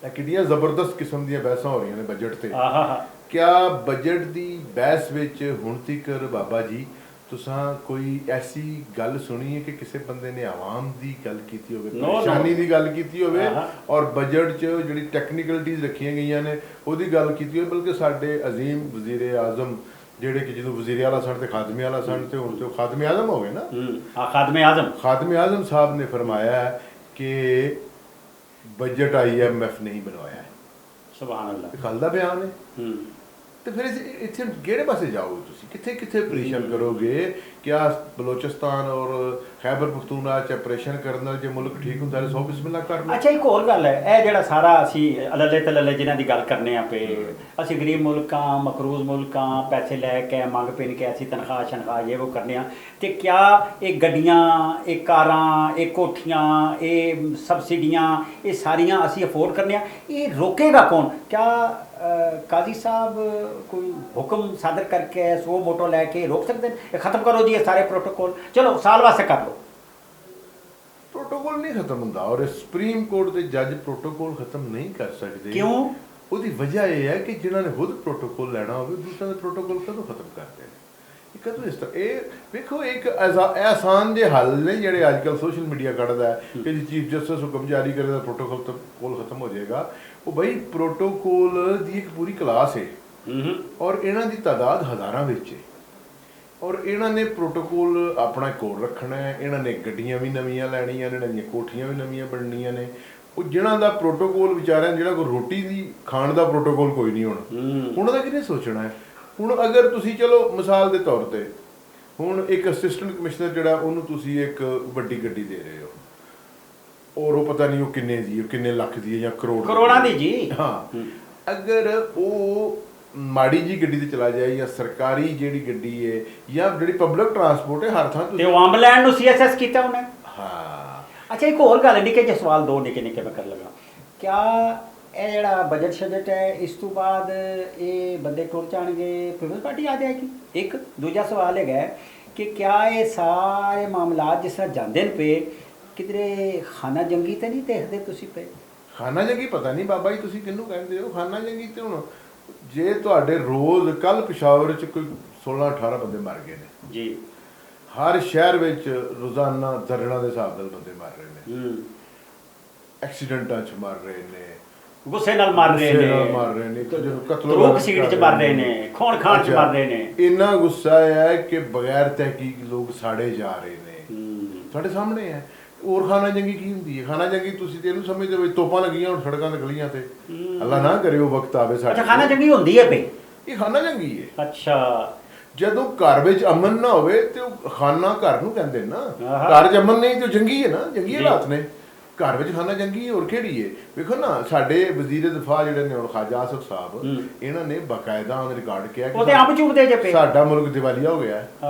ਇਹ ਕਿੰਨੀਆਂ ਜ਼ਬਰਦਸਤ ਕਿਸਮ ਦੀਆਂ ਬਹਿਸਾਂ ਹੋ ਰਹੀਆਂ ਨੇ ਬਜਟ ਤੇ। ਆਹਾ। ਕਿਆ ਬਜਟ ਦੀ ਬਹਿਸ ਵਿੱਚ ਹੁਣ ਤੀਕਰ ਬਾਬਾ ਜੀ ਤੁਸੀਂ ਕੋਈ ਐਸੀ ਗੱਲ ਸੁਣੀ ਹੈ ਕਿ ਕਿਸੇ ਬੰਦੇ ਨੇ ਆਵਾਮ ਦੀ ਗੱਲ ਕੀਤੀ ਹੋਵੇ, ਪਰੇਸ਼ਾਨੀ ਦੀ ਗੱਲ ਕੀਤੀ ਹੋਵੇ ਔਰ ਬਜਟ 'ਚ ਜਿਹੜੀ ਟੈਕਨੀਕਲਿਟੀਜ਼ ਰੱਖੀਆਂ ਗਈਆਂ ਨੇ ਉਹਦੀ ਗੱਲ ਕੀਤੀ ਹੋਵੇ? ਬਲਕਿ ਸਾਡੇ ਅਜ਼ੀਮ ਵਜ਼ੀਰ ਆਜ਼ਮ ਜਿਹੜੇ ਕਿ ਜਦੋਂ ਵਜ਼ੀਰ ਆਲਾ ਸਨ ਤੇ ਖਾਦਮੇ ਆਲਾ ਸਨ ਤੇ ਹੁਣ ਤੇ ਉਹ ਖਾਦਮੇ ਆਜ਼ਮ ਹੋ ਗਏ ਨਾ। ਖਾਦਮੇ ਆਜ਼ਮ। ਖਾਦਮੇ ਆਜ਼ਮ ਸਾਹਿਬ ਨੇ ਫਰਮਾਇਆ ਹੈ ਕਿ ਬਜਟ IMF ਨਹੀਂ ਬਣਵਾਇਆ ਹੈ। ਸੁਭਾਨ ਅੱਲਾਹ। ਇਹ ਕੱਲ੍ਹ ਦਾ ਬਿਆਨ ਹੈ। ਤੇ ਫਿਰ ਇੱਥੇ ਕਿਹੜੇ ਪਾਸੇ ਜਾਓਗੇ ਤੁਸੀਂ, ਕਿੱਥੇ ਕਿੱਥੇ ਆਪਰੇਸ਼ਨ ਕਰੋਗੇ? ਕਿਆ ਬਲੋਚਿਸਤਾਨ ਔਰ ਖੈਬਰ ਪਖਤੂਨਖਵਾ 'ਚ ਆਪਰੇਸ਼ਨ ਕਰਨ ਨਾਲ ਜੇ ਮੁਲਕ ਠੀਕ ਹੁੰਦਾ ਹੈ 100 ਬਿਸਮਿਲ੍ਲਾ ਕਰ ਲਓ। ਅੱਛਾ, ਇੱਕ ਹੋਰ ਗੱਲ ਹੈ, ਇਹ ਜਿਹੜਾ ਸਾਰਾ ਅਸੀਂ ਅਲੱਲੇ ਤਲੱਲੇ ਜਿਨ੍ਹਾਂ ਦੀ ਗੱਲ ਕਰਨੇ ਆ ਪਏ, ਅਸੀਂ ਗਰੀਬ ਮੁਲਕਾਂ, ਮਕਰੂਜ਼ ਮੁਲਕਾਂ, ਪੈਸੇ ਲੈ ਕੇ ਮੰਗ ਪਿੰਨ ਕੇ ਅਸੀਂ ਤਨਖਾਹ ਸ਼ਨਖਾਹ ਇਹ ਉਹ ਕਰਨੇ ਆ, ਤੇ ਕਿਆ ਇਹ ਗੱਡੀਆਂ, ਇਹ ਕਾਰਾਂ, ਇਹ ਕੋਠੀਆਂ, ਇਹ ਸਬਸਿਡੀਆਂ, ਇਹ ਸਾਰੀਆਂ ਅਸੀਂ ਅਫੋਰਡ ਕਰਨੇ ਆ, ਇਹ ਰੋਕੇਗਾ ਕੌਣ? ਕਿਆ ਕਾਜ਼ੀ ਸਾਹਿਬ ਕੋਈ ਹੁਕਮ ਸਾਦਰ ਕਰਕੇ ਸੋ ਮੋਟੋ ਲੈ ਕੇ ਰੋਕ ਸਕਦੇ ਨੇ? ਇਹ ਖਤਮ ਕਰੋ ਜੀ ਇਹ ਸਾਰੇ ਪ੍ਰੋਟੋਕੋਲ, ਚਲੋ ਸਾਲ ਵਾਸਤੇ ਕਰ ਲਓ। ਪ੍ਰੋਟੋਕੋਲ ਨਹੀਂ ਖਤਮ ਹੁੰਦਾ, ਔਰ ਸੁਪਰੀਮ ਕੋਰਟ ਦੇ ਜੱਜ ਪ੍ਰੋਟੋਕੋਲ ਖਤਮ ਨਹੀਂ ਕਰ ਸਕਦੇ। ਕਿਉਂ? ਉਹਦੀ ਵਜ੍ਹਾ ਇਹ ਹੈ ਕਿ ਜਿਨ੍ਹਾਂ ਨੇ ਖੁਦ ਪ੍ਰੋਟੋਕੋਲ ਲੈਣਾ ਹੋਵੇ ਦੂਸਰਿਆਂ ਦੇ ਪ੍ਰੋਟੋਕੋਲ ਕਦੋਂ ਖਤਮ ਕਰਦੇ ਨੇ? ਇਹ ਕਦੋਂ ਇਸ ਤਰ੍ਹਾਂ? ਇਹ ਵੇਖੋ ਇੱਕ ਆਸਾਨ ਜਿਹੇ ਹੱਲ ਨੇ ਜਿਹੜੇ ਅੱਜ ਕੱਲ੍ਹ ਸੋਸ਼ਲ ਮੀਡੀਆ ਕੱਢਦਾ ਹੈ ਕਿ ਜੀ ਚੀਫ ਜਸਟਿਸ ਹੁਕਮ ਜਾਰੀ ਕਰੇਗਾ ਪ੍ਰੋਟੋਕੋਲ ਖਤਮ ਹੋ ਜਾਏਗਾ। ਉਹ ਬਈ ਪ੍ਰੋਟੋਕੋਲ ਦੀ ਇੱਕ ਪੂਰੀ ਕਲਾਸ ਹੈ ਔਰ ਇਹਨਾਂ ਦੀ ਤਾਦਾਦ ਹਜ਼ਾਰਾਂ ਵਿੱਚ ਹੈ, ਔਰ ਇਹਨਾਂ ਨੇ ਪ੍ਰੋਟੋਕੋਲ ਆਪਣਾ ਕੋਡ ਰੱਖਣਾ ਹੈ, ਇਹਨਾਂ ਨੇ ਗੱਡੀਆਂ ਵੀ ਨਵੀਆਂ ਲੈਣੀਆਂ ਨੇ, ਇਹਨਾਂ ਦੀਆਂ ਕੋਠੀਆਂ ਵੀ ਨਵੀਆਂ ਬਣਨੀਆਂ ਨੇ। ਉਹ ਜਿਹਨਾਂ ਦਾ ਪ੍ਰੋਟੋਕੋਲ ਵਿਚਾਰਿਆਂ ਜਿਹੜਾ ਕੋਈ ਰੋਟੀ ਦੀ ਖਾਣ ਦਾ ਪ੍ਰੋਟੋਕੋਲ ਕੋਈ ਨਹੀਂ ਹੋਣਾ, ਉਹਨਾਂ ਦਾ ਕਿਹਨੇ ਸੋਚਣਾ ਹੈ? ਹੁਣ ਅਗਰ ਤੁਸੀਂ ਚਲੋ ਮਿਸਾਲ ਦੇ ਤੌਰ ਤੇ ਹੁਣ ਇੱਕ ਅਸਿਸਟੈਂਟ ਕਮਿਸ਼ਨਰ ਜਿਹੜਾ ਉਹਨੂੰ ਤੁਸੀਂ ਇੱਕ ਵੱਡੀ ਗੱਡੀ ਦੇ ਰਹੇ ਹੋ ਔਰ ਉਹ ਪਤਾ ਨਹੀਂ ਉਹ ਕਿੰਨੇ ਦੀ, ਉਹ ਕਿੰਨੇ ਲੱਖ ਦੀ ਹੈ ਜਾਂ ਕਰੋੜਾਂ ਦੀ ਜੀ। ਹਾਂ, ਅਗਰ ਉਹ ਮਾੜੀ ਜੀ ਗੱਡੀ ਤੇ ਚਲਾ ਜਾਏ ਜਾਂ ਸਰਕਾਰੀ ਜਿਹੜੀ ਗੱਡੀ ਹੈ ਜਾਂ ਜਿਹੜੀ ਪਬਲਿਕ ਟਰਾਂਸਪੋਰਟ ਹੈ ਹਰ ਥਾਂ ਤੇ ਉਹ ਅੰਬ ਲੈਣ ਨੂੰ CSS ਕੀਤਾ ਉਹਨੇ। ਹਾਂ। ਅੱਛਾ, ਇੱਕ ਹੋਰ ਗੱਲ ਨਿੱਕੇ ਜਿਹੇ ਸਵਾਲ ਦੋ ਨਿੱਕੇ ਨਿੱਕੇ ਮੈਂ ਕਰ ਲਗਾ। ਕਿਆ ਇਹ ਜਿਹੜਾ ਬਜਟ ਸ਼ਜਟ ਹੈ ਇਸ ਤੋਂ ਬਾਅਦ ਇਹ ਬੰਦੇ ਟੁਰ ਜਾਣਗੇ, ਪੀਪਲਜ਼ ਪਾਰਟੀ ਆ ਜਾਏਗੀ? ਇੱਕ ਦੂਜਾ ਸਵਾਲ ਹੈਗਾ ਕਿ ਕਿਆ ਇਹ ਸਾਰੇ ਮਾਮਲਾਤ ਜਿਸ ਤਰ੍ਹਾਂ ਜਾਂਦੇ ਨੇ ਪਏ ਕਿਧਰੇ ਖਾਨਾ ਜੰਗੀ ਤੇ ਨਹੀਂ ਦੇਖਦੇ ਤੁਸੀਂ ਪਏ? ਖਾਨਾ ਜੰਗੀ ਪਤਾ ਨਹੀਂ ਬਾਬਾ ਜੀ ਤੁਸੀਂ ਕਿਹਨੂੰ ਕਹਿੰਦੇ ਹੋ ਖਾਨਾ ਜੰਗੀ? ਤੇ ਹੁਣ ਜੇ ਤੁਹਾਡੇ ਰੋਜ਼ ਕੱਲ ਪਿਸ਼ਾਵਰ 'ਚ ਕੋਈ 16-18 ਬੰਦੇ ਮਰ ਗਏ ਨੇ ਜੀ, ਹਰ ਸ਼ਹਿਰ ਵਿੱਚ ਰੋਜ਼ਾਨਾ ਦਰਜਨਾਂ ਦੇ ਹਿਸਾਬ ਨਾਲ ਬੰਦੇ ਮਰ ਰਹੇ ਨੇ, ਐਕਸੀਡੈਂਟਾਂ 'ਚ ਮਰ ਰਹੇ ਨੇ, ਗੁੱਸੇ ਨਾਲ ਮਰ ਰਹੇ ਨੇ, ਤਰੂਕ ਸੀਟ 'ਚ ਮਰ ਰਹੇ ਨੇ, ਖੂਨ ਖਾਣ 'ਚ ਮਰ ਰਹੇ ਨੇ। ਇੰਨਾ ਗੁੱਸਾ ਹੈ ਕਿ ਬਗੈਰ ਤਹਿਕੀਕ ਲੋਕ ਸਾੜੇ ਜਾ ਰਹੇ ਨੇ, ਤੁਹਾਡੇ ਸਾਹਮਣੇ ਹੈ। ਹੋਰ ਖਾਨਾ ਜੰਗੀ ਕੀ ਹੁੰਦੀ ਹੈ? ਖਾਨਾ ਜੰਗੀ ਤੁਸੀਂ ਤੇ ਇਹਨੂੰ ਸਮਝਦੇ ਹੋ ਤੋਪਾਂ ਲੱਗੀਆਂ ਹੁਣ ਸੜਕਾਂ ਤੇ ਗਲੀਆਂ ਤੇ, ਅੱਲਾ ਨਾ ਕਰੇ ਉਹ ਵਕਤ ਆਵੇ ਸਾਡੇ। ਅੱਛਾ, ਖਾਨਾ ਜੰਗੀ ਹੁੰਦੀ ਹੈ ਪਈ? ਇਹ ਖਾਨਾ ਜੰਗੀ ਹੈ। ਅੱਛਾ, ਜਦੋਂ ਘਰ ਵਿੱਚ ਅਮਨ ਨਾ ਹੋਵੇ ਤੇ ਉਹ ਖਾਨਾ ਘਰ ਨੂੰ ਕਹਿੰਦੇ ਨਾ, ਘਰ 'ਚ ਅਮਨ ਨਹੀਂ ਤੇ ਜੰਗੀ ਹੈ ਨਾ, ਜੰਗੀ ਹਾਲਾਤ ਨੇ। ਘਰ ਵਿੱਚ ਖਾਨਾ ਜੰਗੀ ਹੋਰ ਕਿਹੜੀ ਹੈ? ਵੇਖੋ ਨਾ ਸਾਡੇ ਵਜ਼ੀਰ ਦਿਫਾ ਜਿਹੜੇ ਨੇ ਹੁਣ ਖਾਜਾ ਆਸਫ ਸਾਹਿਬ, ਇਹਨਾਂ ਨੇ ਬਾਕਾਇਦਾ ਉਹਨੇ ਰਿਕਾਰਡ ਕਿਹਾ ਉਹਦੇ ਅੰਬ ਚੁੱਕਦੇ ਜੇ ਪਏ ਸਾਡਾ ਮੁਲਕ ਦਿਵਾਲੀਆ ਹੋ ਗਿਆ,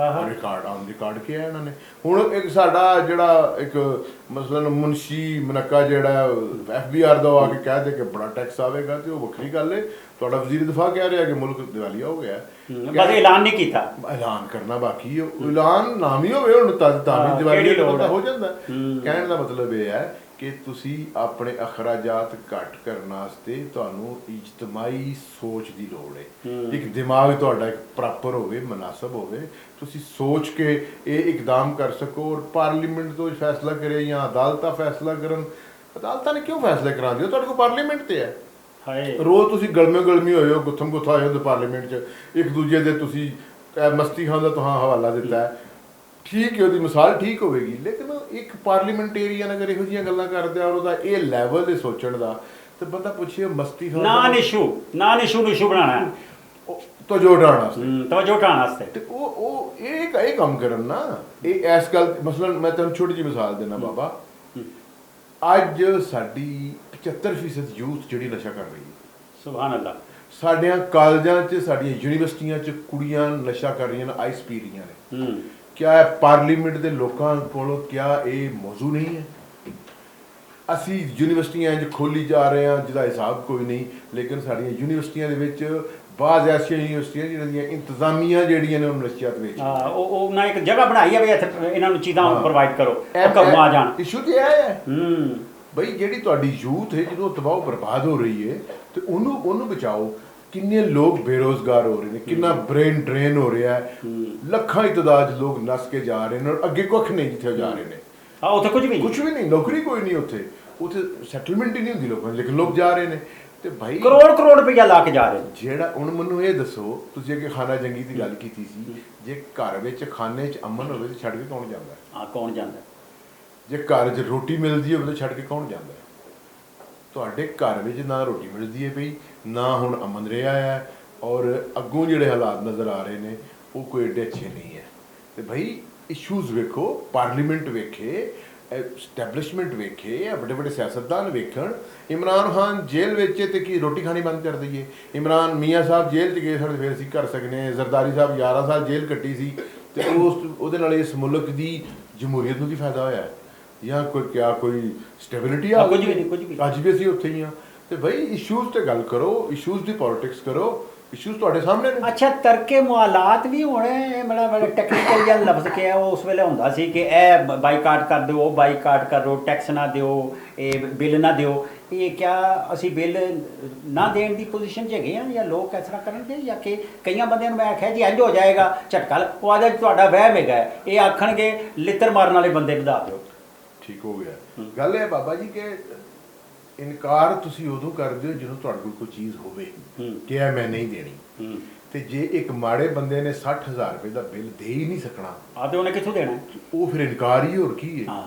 ਰਿਕਾਰਡ ਕਿਹਾ ਇਹਨਾਂ ਨੇ। ਹੁਣ ਇੱਕ ਸਾਡਾ ਜਿਹੜਾ ਇੱਕ ਮਸਲਨ ਮੁਨਸ਼ੀ ਮਨੱਕਾ ਜਿਹੜਾ FBR ਦਾ ਆ ਕੇ ਕਹਿ ਦੇ ਕਿ ਬੜਾ ਟੈਕਸ ਆਵੇਗਾ ਤੇ ਉਹ ਵੱਖਰੀ ਗੱਲ ਹੈ। ਤੁਹਾਡਾ ਵਜ਼ੀਰ ਦਿਫਾ ਕਹਿ ਰਿਹਾ ਕਿ ਮੁਲਕ ਦਿਵਾਲੀਆ ਹੋ ਗਿਆ, ਬਸ ਐਲਾਨ ਨਹੀਂ ਕੀਤਾ। ਐਲਾਨ ਕਰਨਾ ਬਾਕੀ ਹੈ, ਐਲਾਨ ਨਾਮ ਹੀ ਹੋਵੇ ਹੁਣ ਤਾਂ ਦਿਵਾਲੀਆ ਦਾ ਪਤਾ ਹੋ ਜਾਂਦਾ। ਕਹਿਣ ਦਾ ਮਤਲਬ ਇਹ ਹੈ ਕਿ ਤੁਸੀਂ ਆਪਣੇ ਅਖਰਾਜਾਤ ਘੱਟ ਕਰਨ ਵਾਸਤੇ ਤੁਹਾਨੂੰ ਇਜਤਮਾਈ ਸੋਚ ਦੀ ਲੋੜ ਹੈ। ਇੱਕ ਦਿਮਾਗ ਤੁਹਾਡਾ ਇੱਕ ਪ੍ਰੋਪਰ ਹੋਵੇ, ਮੁਨਾਸਬ ਹੋਵੇ, ਤੁਸੀਂ ਸੋਚ ਕੇ ਇਹ ਇਕਦਾਮ ਕਰ ਸਕੋ ਔਰ ਪਾਰਲੀਮੈਂਟ ਤੋਂ ਫੈਸਲਾ ਕਰੇ ਜਾਂ ਅਦਾਲਤਾਂ ਫੈਸਲਾ ਕਰਨ। ਅਦਾਲਤਾਂ ਨੇ ਕਿਉਂ ਫੈਸਲੇ ਕਰਾਉਂਦੇ ਹੋ? ਤੁਹਾਡੇ ਕੋਲ ਪਾਰਲੀਮੈਂਟ ਤੇ ਹੈ। ਰੋਜ਼ ਤੁਸੀਂ ਗਲਮੀ ਹੋਏ ਹੋ, ਗੁੱਥਮ ਗੁੱਥਾ ਹੋਏ ਹੋ ਪਾਰਲੀਮੈਂਟ 'ਚ, ਇੱਕ ਦੂਜੇ ਦੇ ਤੁਸੀਂ ਮਸਤੀ ਖਾਨ ਦਾ ਤੁਹਾਂ ਹਵਾਲਾ ਦਿੱਤਾ ਹੈ। ਠੀਕ ਹੈ, ਉਹਦੀ ਮਿਸਾਲ ਠੀਕ ਹੋਵੇਗੀ, ਲੇਕਿਨ ਇੱਕ ਪਾਰਲੀਮੈਂਟੇਰੀਅਨ ਅਗਰ ਇਹੋ ਜਿਹੀਆਂ ਗੱਲਾਂ ਕਰਦੇ ਔਰ ਉਹਦਾ ਇਹ ਲੈਵਲ ਦੇ ਸੋਚਣ ਦਾ, ਤੇ ਬੰਦਾ ਪੁੱਛੇ ਮਸਤੀ ਖਾਨ ਨਾਨ ਇਸ਼ੂ ਬਣਾਉਣਾ, ਤਵੱਜੋ ਉਠਾਉਣ ਵਾਸਤੇ ਤੇ ਉਹ ਇਹ ਕੰਮ ਕਰਨ ਨਾ। ਇਹ ਇਸ ਗੱਲ ਮਸਲਨ ਮੈਂ ਤੁਹਾਨੂੰ ਛੋਟੀ ਜਿਹੀ ਮਿਸਾਲ ਦੇਣਾ ਬਾਬਾ। ਅੱਜ ਸਾਡੀ 75% ਯੂਥ ਜਿਹੜੀ ਨਸ਼ਾ ਕਰ ਰਹੀ ਹੈ। ਸੁਭਾਨ ਅੱਲਾਹ। ਸਾਡਿਆਂ ਕਾਲਜਾਂ 'ਚ, ਸਾਡੀਆਂ ਯੂਨੀਵਰਸਿਟੀਆਂ 'ਚ ਕੁੜੀਆਂ ਨਸ਼ਾ ਕਰ ਰਹੀਆਂ ਨੇ, ਆਈਸ ਪੀ ਰਹੀਆਂ ਨੇ। ਕਿਆ ਪਾਰਲੀਮੈਂਟ ਦੇ ਲੋਕਾਂ ਕੋਲੋਂ ਕਿਆ ਇਹ ਮੌਜੂ ਨਹੀਂ ਹੈ? ਅਸੀਂ ਯੂਨੀਵਰਸਿਟੀਆਂ 'ਚ ਖੋਲੀ ਜਾ ਰਹੇ ਹਾਂ ਜਿਹਦਾ ਹਿਸਾਬ ਕੋਈ ਨਹੀਂ, ਲੇਕਿਨ ਸਾਡੀਆਂ ਯੂਨੀਵਰਸਿਟੀਆਂ ਦੇ ਵਿੱਚ ਬਾਜ਼ ਐਸੀਆਂ ਯੂਨੀਵਰਸਿਟੀਆਂ ਜਿਹਨਾਂ ਦੀਆਂ ਇੰਤਜ਼ਾਮੀਆਂ ਜਿਹੜੀਆਂ ਨੇ ਉਹ ਨਸ਼ਿਆਤ ਵਿੱਚ ਉਹ ਨਾ ਇੱਕ ਜਗ੍ਹਾ ਬਣਾਈ ਹੈ ਵੀ ਇੱਥੇ ਇਹਨਾਂ ਨੂੰ ਚੀਜ਼ਾਂ ਪ੍ਰੋਵਾਈਡ ਕਰੋ, ਘਰੋਂ ਆ ਜਾਣ। ਇਸ਼ੂ ਤੇ ਇਹ ਹੈ ਬਈ ਜਿਹੜੀ ਤੁਹਾਡੀ ਯੂਥ ਹੈ ਜਦੋਂ ਤਬਾਹ ਬਰਬਾਦ ਹੋ ਰਹੀ ਹੈ ਤੇ ਉਹਨੂੰ ਬਚਾਓ। ਕਿੰਨੇ ਲੋਕ ਬੇਰੋਜ਼ਗਾਰ ਹੋ ਰਹੇ ਨੇ, ਕਿੰਨਾ ਬ੍ਰੇਨ ਡਰੇਨ ਹੋ ਰਿਹਾ ਹੈ, ਲੱਖਾਂ ਦੀ ਤਾਦਾਦ ਲੋਕ ਨਸ ਕੇ ਜਾ ਰਹੇ ਨੇ ਔਰ ਅੱਗੇ ਕੁਛ ਨਹੀਂ ਜਿੱਥੇ ਜਾ ਰਹੇ ਨੇ। ਉੱਥੇ ਕੁਝ ਵੀ ਨਹੀਂ, ਨੌਕਰੀ ਕੋਈ ਨਹੀਂ, ਉੱਥੇ ਸੈਟਲਮੈਂਟ ਹੀ ਨਹੀਂ ਹੁੰਦੀ ਲੋਕਾਂ ਦੀ, ਲੇਕਿਨ ਲੋਕ ਜਾ ਰਹੇ ਨੇ। ਤੇ ਭਾਈ ਕਰੋੜ ਰੁਪਇਆ ਲਾ ਕੇ ਜਾ ਰਹੇ ਨੇ। ਜਿਹੜਾ ਹੁਣ ਮੈਨੂੰ ਇਹ ਦੱਸੋ, ਤੁਸੀਂ ਅੱਗੇ ਖਾਨਾ ਜੰਗੀ ਦੀ ਗੱਲ ਕੀਤੀ ਸੀ, ਜੇ ਘਰ ਵਿੱਚ ਖਾਨੇ 'ਚ ਅਮਨ ਹੋਵੇ ਤੇ ਛੱਡ ਕੇ ਕੌਣ ਜਾਂਦਾ? ਹਾਂ, ਕੌਣ ਜਾਂਦਾ? ਜੇ ਘਰ 'ਚ ਰੋਟੀ ਮਿਲਦੀ ਹੋਵੇ ਤਾਂ ਛੱਡ ਕੇ ਕੌਣ ਜਾਂਦਾ? ਤੁਹਾਡੇ ਘਰ ਵਿੱਚ ਨਾ ਰੋਟੀ ਮਿਲਦੀ ਹੈ ਪਈ, ਨਾ ਹੁਣ ਅਮਨ ਰਿਹਾ ਹੈ, ਔਰ ਅੱਗੋਂ ਜਿਹੜੇ ਹਾਲਾਤ ਨਜ਼ਰ ਆ ਰਹੇ ਨੇ ਉਹ ਕੋਈ ਏਡੇ ਅੱਛੇ ਨਹੀਂ ਹੈ। ਤੇ ਭਾਈ ਇਸ਼ੂਜ਼ ਵੇਖੋ, ਪਾਰਲੀਮੈਂਟ ਵੇਖੇ, ਐਸਟੈਬਲਿਸ਼ਮੈਂਟ ਵੇਖੇ, ਵੱਡੇ ਵੱਡੇ ਸਿਆਸਤਦਾਨ ਵੇਖਣ। ਇਮਰਾਨ ਖਾਨ ਜੇਲ੍ਹ ਵਿੱਚ ਤੇ ਕੀ ਰੋਟੀ ਖਾਣੀ ਬੰਦ ਕਰ ਦਈਏ? ਇਮਰਾਨ ਮੀਆਂ ਸਾਹਿਬ ਜੇਲ੍ਹ 'ਚ ਗਏ ਸਾਡੇ, ਫਿਰ ਅਸੀਂ ਕਰ ਸਕਦੇ ਹਾਂ। ਜ਼ਰਦਾਰੀ ਸਾਹਿਬ 11 ਸਾਲ ਜੇਲ੍ਹ ਕੱਟੀ ਸੀ, ਤੇ ਉਹਦੇ ਨਾਲ ਇਸ ਮੁਲਕ ਦੀ ਜਮਹੂਰੀਅਤ ਨੂੰ ਕੀ ਫਾਇਦਾ ਹੋਇਆ? ਜਾਂ ਕੋਈ ਸਟੈਬਿਲਿਟੀ ਆ? ਕੁਝ ਵੀ ਨਹੀਂ। ਅੱਜ ਵੀ ਅਸੀਂ ਉੱਥੇ ਹੀ ਹਾਂ। ਤੇ ਭਾਈ ਇਸ਼ੂਜ਼ ਤੇ ਗੱਲ ਕਰੋ, ਇਸ਼ੂਜ਼ ਦੀ ਪੋਲਿਟਿਕਸ ਕਰੋ, ਇਸ਼ੂਜ਼ ਤੁਹਾਡੇ ਸਾਹਮਣੇ ਨੇ। ਅੱਛਾ, ਤਰਕੇ ਮੁਆਲਾਤ ਵੀ ਹੋਣੇ, ਬੜਾ ਟੈਕਨੀਕਲ ਜਿਹਾ ਲਫ਼ਜ਼ ਕਿਹਾ ਉਸ ਵੇਲੇ ਹੁੰਦਾ ਸੀ ਕਿ ਇਹ ਬਾਈਕਾਟ ਕਰ ਦਿਓ, ਉਹ ਬਾਈਕਾਟ ਕਰੋ, ਟੈਕਸ ਨਾ ਦਿਓ, ਇਹ ਬਿੱਲ ਨਾ ਦਿਓ। ਇਹ ਕਿਆ ਅਸੀਂ ਬਿੱਲ ਨਾ ਦੇਣ ਦੀ ਪੋਜੀਸ਼ਨ 'ਚ ਹੈਗੇ ਹਾਂ, ਜਾਂ ਲੋਕ ਇਸ ਤਰ੍ਹਾਂ ਕਰਨਗੇ? ਜਾਂ ਕਿ ਕਈਆਂ ਬੰਦਿਆਂ ਨੂੰ ਮੈਂ ਆਖਿਆ ਜੀ ਇੰਝ ਹੋ ਜਾਏਗਾ ਝਟਕਾ, ਉਹ ਆਦਾ ਤੁਹਾਡਾ ਵਹਿਮ ਹੈਗਾ, ਇਹ ਆਖਣਗੇ ਲਿੱਤਰ ਮਾਰਨ ਵਾਲੇ ਬੰਦੇ ਵਧਾ ਦਿਓ। ਠੀਕ ਹੋ ਗਿਆ। ਗੱਲ ਇਹ ਬਾਬਾ ਜੀ ਕਿ ਇਨਕਾਰ ਤੁਸੀਂ ਉਦੋਂ ਕਰਦੇ ਹੋ ਜਦੋਂ ਤੁਹਾਡੇ ਕੋਲ ਕੋਈ ਚੀਜ਼ ਹੋਵੇ ਕਿ ਇਹ ਮੈਂ ਨਹੀਂ ਦੇਣੀ। ਤੇ ਜੇ ਇੱਕ ਮਾੜੇ ਬੰਦੇ ਨੇ 60,000 ਰੁਪਏ ਦਾ ਬਿੱਲ ਦੇ ਹੀ ਨਹੀਂ ਸਕਣਾ, ਤੇ ਉਹਨੇ ਕਿੱਥੋਂ ਦੇਣਾ? ਉਹ ਫਿਰ ਇਨਕਾਰ ਹੀ, ਹੋਰ ਕੀ ਹੈ?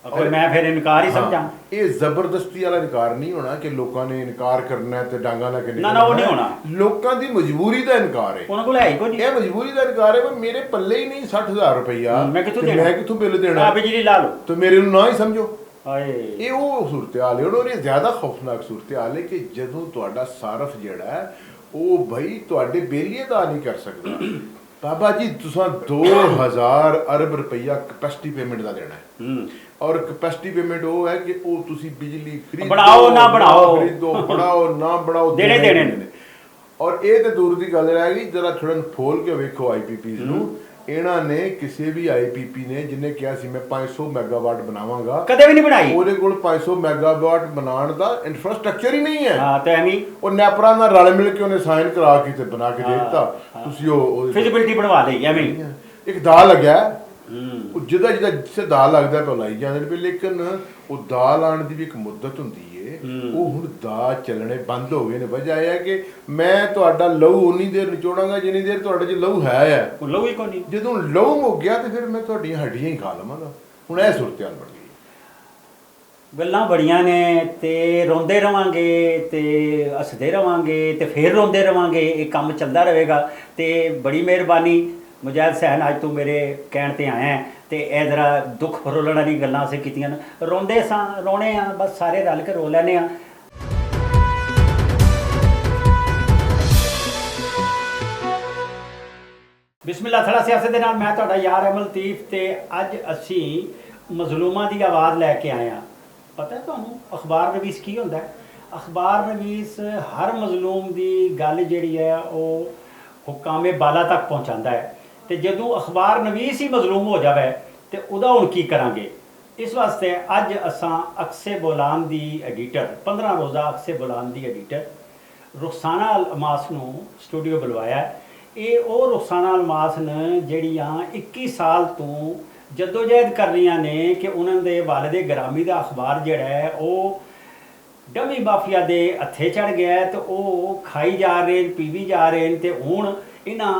ਔਰ ਮੈਂ ਫਿਰ ਇਨਕਾਰ ਹੀ ਸਮਝਾਂ। ਇਹ ਜ਼ਬਰਦਸਤੀ ਵਾਲਾ ਇਨਕਾਰ ਨਹੀਂ ਹੋਣਾ ਕਿ ਲੋਕਾਂ ਨੇ ਇਨਕਾਰ ਕਰਨਾ ਤੇ ਡਾਂਗਾ ਲਾ ਕੇ ਨਾ, ਉਹ ਨਹੀਂ ਹੋਣਾ। ਲੋਕਾਂ ਦੀ ਮਜਬੂਰੀ ਦਾ ਇਨਕਾਰ ਹੈ। ਉਹਨਾਂ ਕੋਲ ਹੈ ਹੀ ਕੋਈ ਨਹੀਂ। ਇਹ ਮਜਬੂਰੀ ਦਾ ਇਨਕਾਰ ਹੈ, ਮੇਰੇ ਪੱਲੇ ਹੀ ਨਹੀਂ 60,000 ਰੁਪਇਆ, ਮੈਂ ਕਿੱਥੋਂ ਬਿੱਲ ਦੇਣਾ? ਬਿਜਲੀ ਲਾ ਲਓ ਤੇ ਮੇਰੇ ਨੂੰ ਨਾ ਹੀ ਸਮਝੋ। ਇਹ ਉਹ ਸੂਰਤ-ਹਾਲ ਹੈ। ਉਹਨਾਂ ਦੀ ਜ਼ਿਆਦਾ ਖੌਫਨਾਕ ਸੂਰਤ-ਹਾਲ ਹੈ ਕਿ ਜਦੋਂ ਤੁਹਾਡਾ ਸਾਰਫ ਜਿਹੜਾ ਹੈ ਉਹ ਭਾਈ ਤੁਹਾਡੇ ਬੇਲੀਏ ਦਾ ਨਹੀਂ ਕਰ ਸਕਦਾ। ਬਾਬਾ ਜੀ ਤੁਸੀਂ 2000 ਅਰਬ ਰੁਪਈਆ ਕਪੈਸਿਟੀ ਪੇਮੈਂਟ ਦਾ ਦੇਣਾ ਹੈ, ਔਰ ਕਪੈਸਿਟੀ ਪੇਮੈਂਟ ਉਹ ਹੈ ਕਿ ਉਹ ਤੁਸੀਂ ਬਿਜਲੀ ਖਰੀਦੋ ਬਣਾਓ ਨਾ ਬਣਾਓ, ਖਰੀਦੋ ਬਣਾਓ ਨਾ ਬਣਾਓ, ਦੇਣੇ ਨੇ। ਔਰ ਇਹ ਤੇ ਦੂਰ ਦੀ ਗੱਲ ਰਹਿ ਗਈ, ਜਰਾ ਥੋੜਾ ਫੋਲ ਕੇ ਵੇਖੋ ਆਈਪੀਪੀਜ਼ ਨੂੰ। ਇਹਨਾਂ ਨੇ ਕਿਸੇ ਵੀ ਆਈਪੀਪੀ ਨੇ ਜਿਹਨੇ ਕਿਹਾ ਸੀ ਮੈਂ 500 ਮੈਗਾਵਾਟ ਬਣਾਵਾਂਗਾ, ਕਦੇ ਵੀ ਨਹੀਂ ਬਣਾਈ। ਉਹਦੇ ਕੋਲ 500 ਮੈਗਾਵਾਟ ਬਣਾਉਣ ਦਾ ਇਨਫਰਾਸਟ੍ਰਕਚਰ ਹੀ ਨਹੀਂ ਹੈ। ਤੇ ਐਵੇਂ ਉਹ ਨੈਪਰਾ ਨਾਲ ਰਲ ਮਿਲ ਕੇ ਉਹਨੇ ਸਾਈਨ ਕਰਾ ਕੇ ਤੇ ਬਣਾ ਕੇ ਦੇ ਦਿੱਤਾ। ਤੁਸੀਂ ਉਹ ਫਿਜ਼ੀਬਿਲਟੀ ਬਣਵਾ ਲਈ ਐਵੇਂ। ਇੱਕ ਦਾ ਲੱਗਿਆ, ਉਹ ਜਿਹਦਾ ਜਿੱਥੇ ਦਾ ਲੱਗਦਾ ਪਿਆ ਲਾਈ ਜਾਂਦੇ ਨੇ, ਲੇਕਿਨ ਉਹ ਦਾ ਲਾਉਣ ਦੀ ਵੀ ਇੱਕ ਮੁੱਦਤ ਹੁੰਦੀ ਹੈ। ਉਹ ਹੁਣ ਦਾ ਚੱਲਣੇ ਬੰਦ ਹੋ ਗਏ ਨੇ। ਵਜ੍ਹਾ ਇਹ ਹੈ ਕਿ ਮੈਂ ਤੁਹਾਡਾ ਲਹੂ ਉਨੀ ਦੇਰ ਨਿਚੋੜਾਂਗਾ ਜਿੰਨੀ ਦੇਰ ਤੁਹਾਡੇ 'ਚ ਲਹੂ ਹੈ। ਲਹੂ ਹੀ ਕੋਈ ਨਹੀਂ। ਜਦੋਂ ਲਹੂ ਮੁੱਕ ਗਿਆ ਤੇ ਫਿਰ ਮੈਂ ਤੁਹਾਡੀਆਂ ਹੱਡੀਆਂ ਹੀ ਖਾ ਲਵਾਂਗਾ। ਹੁਣ ਇਹ ਸੂਰਤ-ਹਾਲ ਬਣ ਗਈ। ਗੱਲਾਂ ਬੜੀਆਂ ਨੇ ਤੇ ਰੋਂਦੇ ਰਵਾਂਗੇ ਤੇ ਹੱਸਦੇ ਰਵਾਂਗੇ ਤੇ ਫਿਰ ਰੋਂਦੇ ਰਵਾਂਗੇ, ਇਹ ਕੰਮ ਚੱਲਦਾ ਰਹੇਗਾ। ਤੇ ਬੜੀ ਮਿਹਰਬਾਨੀ ਮੁਜਾਹਿਦ ਸਹਿਨ, ਅੱਜ ਤੂੰ ਮੇਰੇ ਕਹਿਣ ਤੇ ਆਇਆ ਤੇ ਇਹ ਜ਼ਰਾ ਦੁੱਖ ਫਰੋਲਣ ਵਾਲੀ ਗੱਲਾਂ ਅਸੀਂ ਕੀਤੀਆਂ ਨੇ। ਰੋਂਦੇ ਸਾਂ, ਰੋਣੇ ਆ, ਬਸ ਸਾਰੇ ਰਲ ਕੇ ਰੋ ਲੈਨੇ ਆ। ਬਿਸਮਿਲ੍ਲਾ ਥੜਾ ਸਿਆਸਤ ਦੇ ਨਾਲ ਮੈਂ ਤੁਹਾਡਾ ਯਾਰ ਅਮਨ ਲਤੀਫ, ਤੇ ਅੱਜ ਅਸੀਂ ਮਜ਼ਲੂਮਾਂ ਦੀ ਆਵਾਜ਼ ਲੈ ਕੇ ਆਏ ਹਾਂ। ਪਤਾ ਤੁਹਾਨੂੰ ਅਖਬਾਰ ਨਵੀਸ ਕੀ ਹੁੰਦਾ? ਅਖਬਾਰ ਨਵੀਸ ਹਰ ਮਜ਼ਲੂਮ ਦੀ ਗੱਲ ਜਿਹੜੀ ਹੈ ਉਹ ਹੁਕਾਮੇ ਬਾਲਾ ਤੱਕ ਪਹੁੰਚਾਉਂਦਾ ਹੈ। ਤੇ ਜਦੋਂ ਅਖਬਾਰ ਨਵੀਸ ਹੀ ਮਜ਼ਲੂਮ ਹੋ ਜਾਵੇ ਤੇ ਉਹਦਾ ਹੁਣ ਕੀ ਕਰਾਂਗੇ? ਇਸ ਵਾਸਤੇ ਅੱਜ ਅਸਾਂ ਅਕਸੇ ਬੋਲਾਨ ਦੀ ਐਡੀਟਰ, 15 ਰੋਜ਼ਾ ਅਕਸੇ ਬੋਲਾਨ ਦੀ ਐਡੀਟਰ ਰੁਖਸਾਨਾ ਅਲਮਾਸ ਨੂੰ ਸਟੂਡੀਓ ਬੁਲਵਾਇਆ। ਇਹ ਉਹ ਰੁਖਸਾਨਾ ਅਲਮਾਸ ਨੇ ਜਿਹੜੀਆਂ 21 ਸਾਲ ਤੋਂ ਜਦੋਜਹਿਦ ਕਰ ਰਹੀਆਂ ਨੇ ਕਿ ਉਹਨਾਂ ਦੇ ਵਾਲਿਦੇ ਗਰਾਮੀ ਦਾ ਅਖਬਾਰ ਜਿਹੜਾ ਹੈ ਉਹ ਡਮੀ ਮਾਫੀਆ ਦੇ ਹੱਥੇ ਚੜ ਗਿਆ ਤੇ ਉਹ ਖਾਈ ਜਾ ਰਹੇ ਨੇ, ਪੀਵੀ ਜਾ ਰਹੇ ਨੇ। ਤੇ ਹੁਣ ਇਹਨਾਂ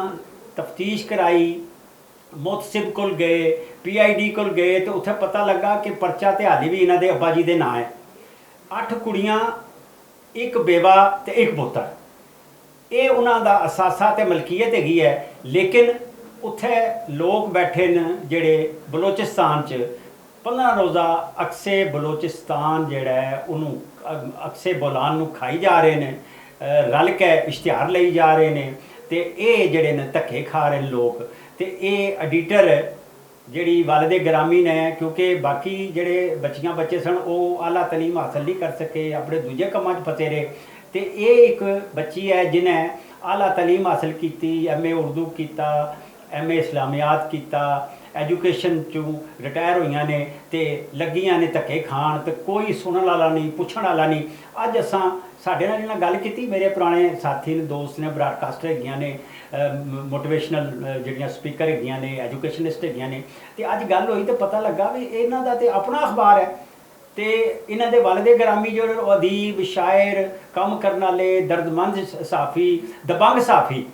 ਤਫਤੀਸ਼ ਕਰਾਈ, ਮੁਹਤਸਿਬ ਕੋਲ ਗਏ, PID ਕੋਲ ਗਏ ਤੇ ਉੱਥੇ ਪਤਾ ਲੱਗਾ ਕਿ ਪਰਚਾ ਤੇ ਹਾਲੀ ਵੀ ਇਹਨਾਂ ਦੇ ਅੱਬਾ ਜੀ ਦੇ ਨਾਂ ਹੈ। 8 ਕੁੜੀਆਂ, ਇੱਕ ਬੇਵਾ ਤੇ ਇੱਕ ਪੁੱਤਰ, ਇਹ ਉਹਨਾਂ ਦਾ ਅਸਾਸਾ ਤੇ ਮਲਕੀਅਤ ਹੈਗੀ ਹੈ। ਲੇਕਿਨ ਉੱਥੇ ਲੋਕ ਬੈਠੇ ਨੇ ਜਿਹੜੇ ਬਲੋਚਿਸਤਾਨ 'ਚ 15 ਰੋਜ਼ਾ ਅਕਸੇ ਬਲੋਚਿਸਤਾਨ ਜਿਹੜਾ ਹੈ ਉਹਨੂੰ ਅਕਸੇ ਬੋਲਾਨ ਨੂੰ ਖਾਈ ਜਾ ਰਹੇ ਨੇ, ਰਲ ਕੇ ਇਸ਼ਤਿਹਾਰ ਲਈ ਜਾ ਰਹੇ ਨੇ। ਤੇ ਇਹ ਜਿਹੜੇ ਨੇ ਧੱਕੇ ਖਾ ਰਹੇ ਨੇ ਲੋਕ। ਤੇ ਇਹ ਐਡੀਟਰ ਜਿਹੜੀ ਵਾਲਿਦੇ ਗਰਾਮੀ ਨੇ, ਕਿਉਂਕਿ ਬਾਕੀ ਜਿਹੜੇ ਬੱਚੇ ਸਨ ਉਹ ਆਲਾ ਤਾਲੀਮ ਹਾਸਲ ਨਹੀਂ ਕਰ ਸਕੇ, ਆਪਣੇ ਦੂਜੇ ਕੰਮਾਂ 'ਚ ਫਸੇ ਰਹੇ। ਤੇ ਇਹ ਇੱਕ ਬੱਚੀ ਹੈ ਜਿਹਨੇ ਆਲਾ ਤਾਲੀਮ ਹਾਸਲ ਕੀਤੀ, MA ਉਰਦੂ ਕੀਤਾ, MA ਇਸਲਾਮੀਆਤ ਕੀਤਾ, ਐਜੂਕੇਸ਼ਨ 'ਚੋਂ ਰਿਟਾਇਰ ਹੋਈਆਂ ਨੇ ਤੇ ਲੱਗੀਆਂ ਨੇ ਧੱਕੇ ਖਾਣ, ਤੇ ਕੋਈ ਸੁਣਨ ਵਾਲਾ ਨਹੀਂ, ਪੁੱਛਣ ਵਾਲਾ ਨਹੀਂ। ਅੱਜ ਅਸਾਂ ਸਾਡੇ ਨਾਲ ਇਹਨਾਂ ਗੱਲ ਕੀਤੀ, ਮੇਰੇ ਪੁਰਾਣੇ ਸਾਥੀ ਨੇ, ਦੋਸਤ ਨੇ, ਬਰਾਡਕਾਸਟਰ ਹੈਗੀਆਂ ਨੇ, ਮੋਟੀਵੇਸ਼ਨਲ ਜਿਹੜੀਆਂ ਸਪੀਕਰ ਹੈਗੀਆਂ ਨੇ, ਐਜੂਕੇਸ਼ਨਿਸਟ ਹੈਗੀਆਂ ਨੇ। ਤੇ ਅੱਜ ਗੱਲ ਹੋਈ ਤੇ ਪਤਾ ਲੱਗਾ ਵੀ ਇਹਨਾਂ ਦਾ ਤੇ ਆਪਣਾ ਅਖਬਾਰ ਹੈ। ਤੇ ਇਹਨਾਂ ਦੇ ਵਾਲਿਦ ਗਰਾਮੀ ਜੋ ਅਦੀਬ ਸ਼ਾਇਰ ਕੰਮ ਕਰਨ ਵਾਲੇ ਦਰਦਮੰਦ ਸਾਫੀ ਦਬੰਗ ਸਾਫੀ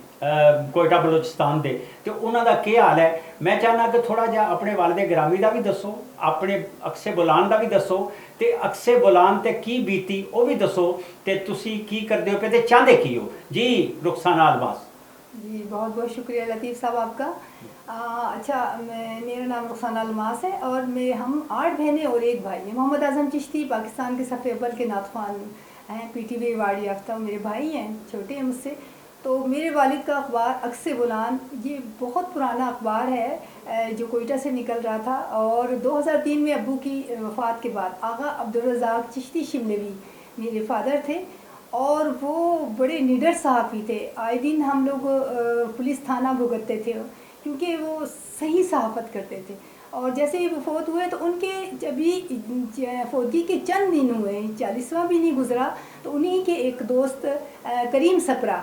ਕੋਇਟਾ ਬਲੋਚਿਸਤਾਨ ਦੇ, ਤੇ ਉਹਨਾਂ ਦਾ ਕੀ ਹਾਲ ਹੈ। ਮੈਂ ਚਾਹੁੰਦਾ ਕਿ ਥੋੜਾ ਜਿਹਾ ਆਪਣੇ ਵਾਲਿਦ ਗਰਾਮੀ ਦਾ ਵੀ ਦੱਸੋ, ਆਪਣੇ ਅਕਸੇ ਬੁਲਾਨ ਦਾ ਵੀ ਦੱਸੋ, ਤੇ ਅਕਸੇ ਬੁਲਾਨ ਤੇ ਕੀ ਬੀਤੀ ਉਹ ਵੀ ਦੱਸੋ, ਤੇ ਤੁਸੀਂ ਕੀ ਕਰਦੇ ਹੋ ਤੇ ਚਾਹੁੰਦੇ ਕੀ ਹੋ। ਜੀ रुखसाना अल्मास। जी बहुत बहुत शुक्रिया लतीफ़ साहब आपका। अच्छा, मेरा नाम रुखसाना अल्मास है और हम 8 बहनें और 1 भाई हैं। मोहम्मद आज़म चिश्ती पाकिस्तान के सफ़े अव्वल के नातख़्वान हैं, PTV अवार्ड याफ्ता मेरे भाई हैं, छोटे हैं मुझसे। तो मेरे वालिद का अखबार अक्से बुलान, ये बहुत पुराना अखबार है जो कोयटा से निकल रहा था, और 2003 में अब्बू की वफ़ात के बाद आगा अब्दुल रज़ाक चिश्ती शिमलवी मेरे फादर थे, और वो बड़े निडर सहाफ़ी थे। आए दिन हम लोग पुलिस थाना भुगतते थे क्योंकि वो सही सहाफ़त करते थे। और जैसे ही वो फोत हुए तो उनके जब भी फौतगी के चंद दिन हुए, 40वां भी नहीं गुज़रा, तो उन्हीं के एक दोस्त करीम सपरा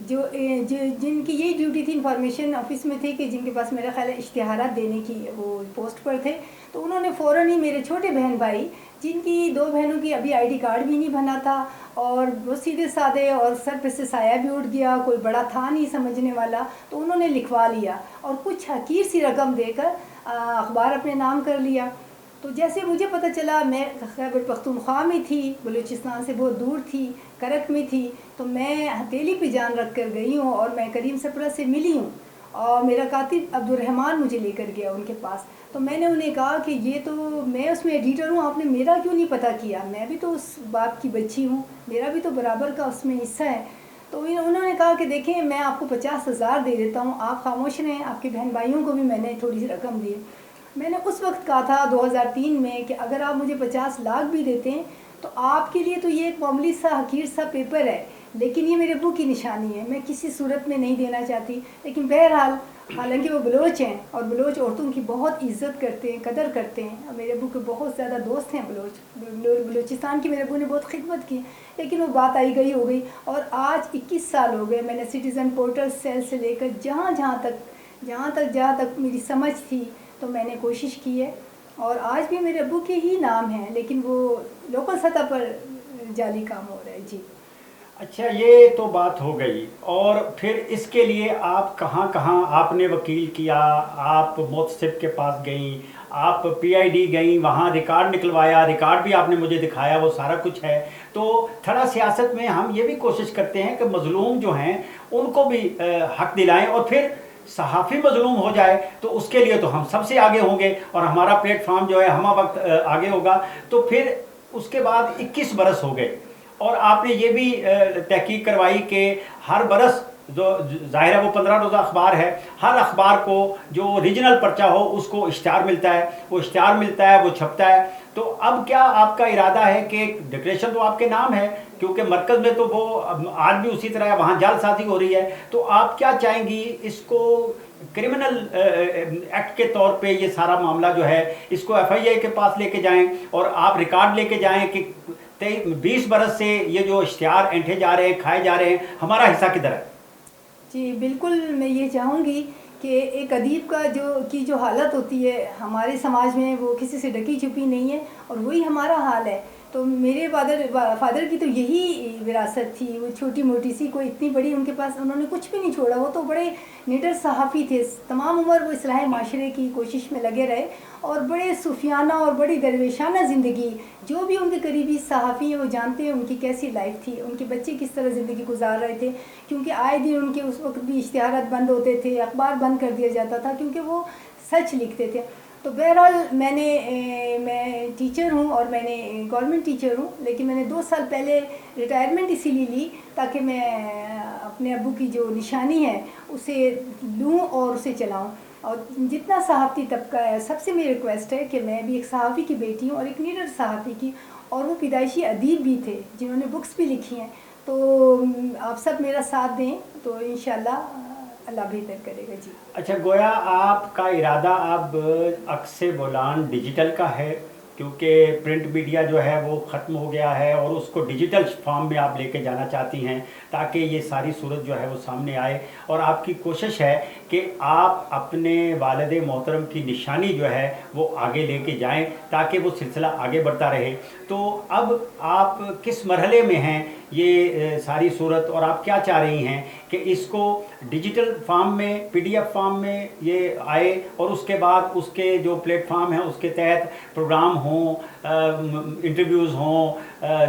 जो जिनकी यही ड्यूटी थी, इंफॉर्मेशन ऑफिस में थे, कि जिनके पास मेरा ख्याल है इश्तिहारात देने की वो पोस्ट पर थे, तो उन्होंने फ़ौरन ही मेरे छोटे बहन भाई, जिनकी 2 बहनों की अभी आईडी कार्ड भी नहीं बना था, और वो सीधे साधे और सर पे से साया भी उठ गया, कोई बड़ा था नहीं समझने वाला, तो उन्होंने लिखवा लिया और कुछ हकीर सी रकम देकर अखबार अपने नाम कर लिया। तो जैसे मुझे पता चला, मैं खैबर पख्तूनख्वा में थी, बलूचिस्तान से बहुत दूर थी, करक में थी, तो मैं हथेली पे जान रख कर गई हूँ और मैं करीम सपरा से मिली हूँ, और मेरा कातिब अब्दुर्रहमान मुझे लेकर गया उनके पास। तो मैंने उन्हें कहा कि ये तो मैं उसमें एडिटर हूँ, आपने मेरा क्यों नहीं पता किया, मैं भी तो उस बाप की बच्ची हूँ, मेरा भी तो बराबर का उसमें हिस्सा है। तो उन्होंने कहा कि देखें, मैं आपको 50,000 दे देता हूँ, आप खामोश रहें, आपके बहन भाइयों को भी मैंने थोड़ी सी रकम दी। मैंने उस वक्त कहा था 2003 में कि अगर आप मुझे 50 लाख भी देते हैं तो आपके लिए तो ये एक मामूली सा हकीर सा पेपर है, लेकिन ये मेरे अब्बू की निशानी है, मैं किसी सूरत में नहीं देना चाहती। लेकिन बहरहाल, हालांकि वो बलोच हैं और बलोच औरतों की बहुत इज़्ज़त करते हैं, कदर करते हैं। मेरे अब्बू के बहुत ज़्यादा दोस्त हैं बलोचिस्तान की, मेरे अब्बू ने बहुत खिदमत की, लेकिन वो बात आई गई हो गई। और आज 21 साल हो गए, मैंने सिटीज़न पोर्टल सेल से लेकर जहाँ तक मेरी समझ थी तो मैंने कोशिश की है, और आज भी मेरे अब्बू के ही नाम हैं, लेकिन वो लोकल सतह पर जाली काम हो रहा है। जी अच्छा, ये तो बात हो गई, और फिर इसके लिए आप कहाँ आपने वकील किया, आप मोतसिब के पास गई, आप PID गई, वहाँ रिकॉर्ड निकलवाया, रिकॉर्ड भी आपने मुझे दिखाया, वो सारा कुछ है। तो थोड़ा सियासत में हम ये भी कोशिश करते हैं कि मज़लूम जो हैं उनको भी हक दिलाएं, और फिर सहाफ़ी मज़लूम हो जाए तो उसके लिए तो हम सबसे आगे होंगे, और हमारा प्लेटफॉर्म जो है हम वक्त आगे होगा। तो फिर उसके बाद 21 बरस हो गए, और आपने ये भी तहकीक करवाई कि हर बरस जो ज़ाहिर है वो 15 रोज़ा अखबार है, हर अखबार को जो ओरिजिनल पर्चा हो उसको इश्तिहार मिलता है, वो इश्तिहार मिलता है, वो छपता है। तो अब क्या आपका इरादा है कि डिक्लेरेशन तो आपके नाम है, क्योंकि मरकज़ में तो वो आज भी उसी तरह है, वहाँ जालसाजी हो रही है, तो आप क्या चाहेंगी, इसको क्रिमिनल एक्ट के तौर पे ये सारा मामला जो है इसको FIA के पास लेके जाएं, और आप रिकॉर्ड लेके जाएं कि 20 बरस से ये जो इश्तिहार ऐंठे जा रहे हैं, खाए जा रहे हैं, हमारा हिस्सा किधर है। जी बिल्कुल, मैं ये चाहूँगी कि एक अदीब का जो हालत होती है हमारे समाज में, वो किसी से ढकी छुपी नहीं है, और वही हमारा हाल है। तो मेरे फादर की तो यही विरासत थी, वो छोटी मोटी सी, कोई इतनी बड़ी उनके पास उन्होंने कुछ भी नहीं छोड़ा। वो तो बड़े निडर सहाफ़ी थे, तमाम उम्र वो इस्लाह माशरे की कोशिश में लगे रहे, और बड़े सूफियाना और बड़ी दरवेशाना ज़िंदगी, जो भी उनके करीबी सहाफ़ी हैं वो जानते हैं उनकी कैसी लाइफ थी, उनके बच्चे किस तरह ज़िंदगी गुजार रहे थे। क्योंकि आए दिन उनके उस वक्त भी इश्तिहारात बंद होते थे, अखबार बंद कर दिया जाता था, क्योंकि वो सच लिखते थे। तो बहरहाल मैं टीचर हूँ, और मैंने गवर्नमेंट टीचर हूँ, लेकिन मैंने 2 साल पहले रिटायरमेंट इसीलिए ली ताकि मैं अपने अब्बू की जो निशानी है उसे लूँ और उसे चलाऊँ। और जितना सहाफ़ती तबका है, सबसे मेरी रिक्वेस्ट है कि मैं भी एक सहाफ़ी की बेटी हूँ, और एक निडर सहाफ़ी की, और वो पैदाइशी अदीब भी थे जिन्होंने बुक्स भी लिखी हैं। तो आप सब मेरा साथ दें तो इंशाल्लाह अल्लाह बेहतर करेगा। जी अच्छा, गोया आपका इरादा अब अक्से बुलान डिजिटल का है, क्योंकि प्रिंट मीडिया जो है वो ख़त्म हो गया है, और उसको डिजिटल फॉर्म में आप लेके जाना चाहती हैं ताकि ये सारी सूरत जो है वो सामने आए, और आपकी कोशिश है कि आप अपने वालिद मोहतरम की निशानी जो है वो आगे लेके जाएं ताकि वो सिलसिला आगे बढ़ता रहे। तो अब आप किस मरहले में हैं ये सारी सूरत, और आप क्या चाह रही हैं कि इसको डिजिटल फॉर्म में, पीडीएफ फॉर्म में ये आए और उसके बाद उसके जो प्लेटफॉर्म हैं उसके तहत प्रोग्राम हों, इंटरव्यूज़ हों,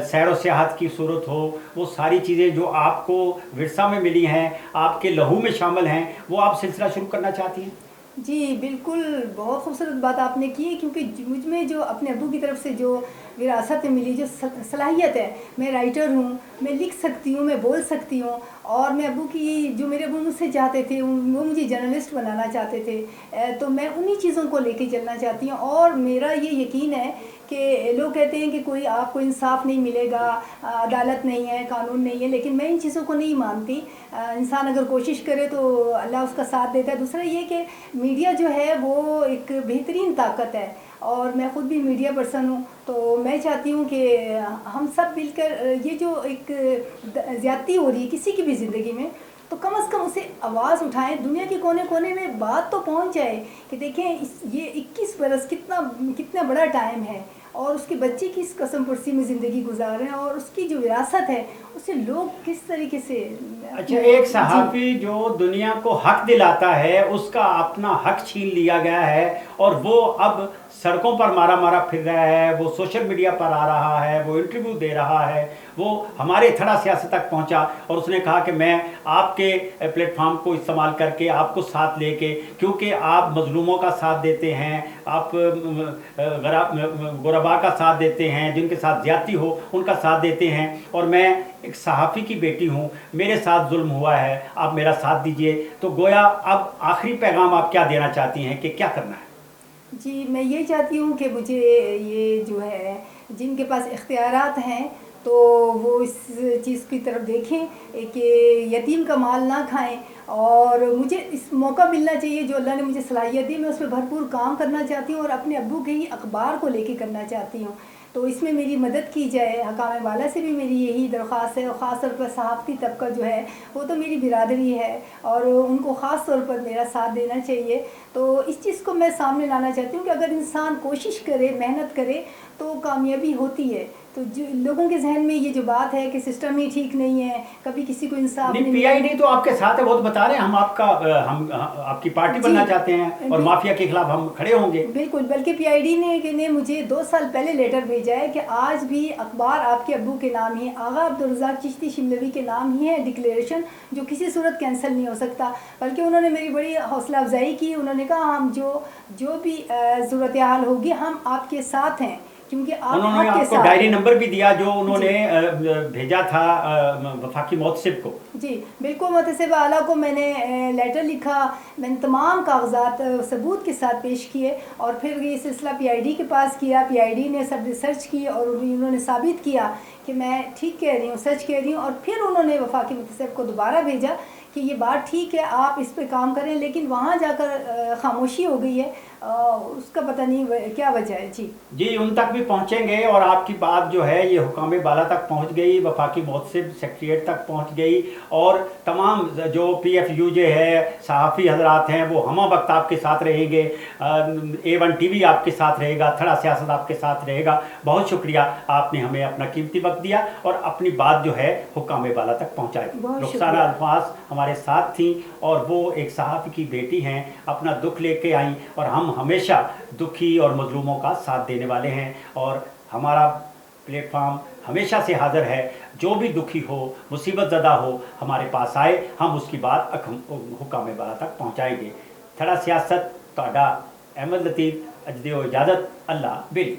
सैर व सियाहत की सूरत हो, वो सारी चीज़ें जो आपको विरसा में मिली हैं, आपके लहू में शामिल हैं, वो आप सिलसिला शुरू करना चाहती हैं? जी बिल्कुल, बहुत खूबसूरत बात आपने की है, क्योंकि मुझ में जो अपने अब्बू की तरफ से जो विरासत में मिली जो सलाहियत है, मैं राइटर हूँ, मैं लिख सकती हूँ, मैं बोल सकती हूँ, और मैं अब्बू की जो मेरे अब्बू मुझसे चाहते थे वो मुझे जर्नलिस्ट बनाना चाहते थे, तो मैं उन्हीं चीज़ों को लेके चलना चाहती हूँ। और मेरा ये यकीन है कि लोग कहते हैं कि कोई आपको इंसाफ नहीं मिलेगा, अदालत नहीं है, कानून नहीं है, लेकिन मैं इन चीज़ों को नहीं मानती। इंसान अगर कोशिश करे तो अल्लाह उसका साथ देता है। दूसरा ये कि मीडिया जो है वो एक बेहतरीन ताकत है, और मैं ख़ुद भी मीडिया पर्सन हूँ, तो मैं चाहती हूँ कि हम सब मिलकर ये जो एक ज़्यादती हो रही है किसी की भी ज़िंदगी में, तो कम से कम उसे आवाज़ उठाएं, दुनिया के कोने कोने में बात तो पहुँच जाए कि देखें ये 21 बरस कितना बड़ा टाइम है, और उसके बच्चे किस कसम पुरसी में ज़िंदगी गुजार रहे हैं, और उसकी जो विरासत है उसे लोग किस तरीके से। अच्छा, एक सहाफ़ी जो दुनिया को हक दिलाता है उसका अपना हक छीन लिया गया है, और वो अब सड़कों पर मारा मारा फिर रहा है, वो सोशल मीडिया पर आ रहा है, वो इंटरव्यू दे रहा है, वो हमारे थड़ा सियासत तक पहुंचा और उसने कहा कि मैं आपके प्लेटफॉर्म को इस्तेमाल करके आपको साथ लेके, क्योंकि आप मजलूमों का साथ देते हैं, आप गुरबा का साथ देते हैं, जिनके साथ ज़्यादती हो उनका साथ देते हैं, और मैं एक सहाफ़ी की बेटी हूँ, मेरे साथ जुल्म हुआ है, आप मेरा साथ दीजिए। तो गोया अब आखिरी पैगाम आप क्या देना चाहती हैं कि क्या करना है? जी, मैं ये चाहती हूँ कि मुझे ये जो है जिनके पास इख्तियारात हैं तो वो इस चीज़ की तरफ देखें कि यतीम का माल ना खाएं, और मुझे इस मौका मिलना चाहिए जो अल्लाह ने मुझे सलाहियत दी, मैं उस पर भरपूर काम करना चाहती हूँ और अपने अब्बू के ही अखबार को लेके करना चाहती हूँ। तो इसमें मेरी मदद की जाए, हकाम वाला से भी मेरी यही दरख्वास्त है, और ख़ास तौर पर सहाफ़ती तबका जो है वो तो मेरी बिरादरी है और उनको ख़ास तौर पर मेरा साथ देना चाहिए। तो इस चीज़ को मैं सामने लाना चाहती हूँ कि अगर इंसान कोशिश करे, मेहनत करे तो कामयाबी होती है। तो जो लोगों के जहन में ये जो बात है कि सिस्टम ही ठीक नहीं है, कभी किसी को इंसाफ नहीं, पीआईडी तो आपके साथ है, वो तो बता रहे हैं, हम आपकी पार्टी बनना चाहते हैं और माफिया के खिलाफ हम खड़े होंगे। बिल्कुल, बल्कि पीआईडी ने मुझे 2 साल पहले लेटर भेजा है कि आज भी अखबार आपके अब्बू के नाम ही है, आगा अब्दुल रज़ाक चिश्ती शिमलवी के नाम ही है डिक्लेरेशन, जो किसी सूरत कैंसिल नहीं हो सकता। बल्कि उन्होंने मेरी बड़ी हौसला अफजाई की, उन्होंने कहा हम जो भी सूरत हाल होगी हम आपके साथ हैं, क्योंकि उन्होंने आपको डायरी नंबर भी दिया जो उन्होंने भेजा था वफाकी मोहतसिब को। जी बिल्कुल, मोहतसिब आला को मैंने लेटर लिखा, मैंने तमाम कागजात सबूत के साथ पेश किए, और फिर ये सिलसिला पीआईडी के पास किया। पीआईडी ने सब रिसर्च की और उन्होंने साबित किया कि मैं ठीक कह रही हूँ, सच कह रही हूँ, और फिर उन्होंने वफाकी मोहतसिब को दोबारा भेजा कि ये बात ठीक है, आप इस पे काम करें, लेकिन वहाँ जाकर खामोशी हो गई है, उसका पता नहीं क्या वजह है। जी उन तक भी पहुँचेंगे, और आपकी बात जो है ये हुकाम बाला तक पहुँच गई, वफाकी मोहतसिब सेक्रेटरीट तक पहुँच गई, और तमाम जो PFUJ है, सहाफ़ी हजरात हैं, वो हम वक्त आपके साथ रहेंगे, A1 TV आपके साथ रहेगा, थड़ा सियासत आपके साथ रहेगा। बहुत शुक्रिया, आपने हमें अपना कीमती वक्त दिया और अपनी बात जो है हुकाम बाला तक पहुँचाई। रुखसाना अल्फाज हमारे साथ थी, और वो एक सहाफ़ी की बेटी हैं, अपना दुख लेके आई, और हम हमेशा दुखी और मजलूमों का साथ देने वाले हैं, और हमारा प्लेटफार्म हमेशा से हाज़िर है। जो भी दुखी हो, मुसीबत ज़दा हो, हमारे पास आए, हम उसकी बात हुकाम बाला तक पहुँचाएंगे। थड़ा सियासत, तोड़ा अहमद लतीफ़, अजदे इजाज़त, अल्लाह बेली।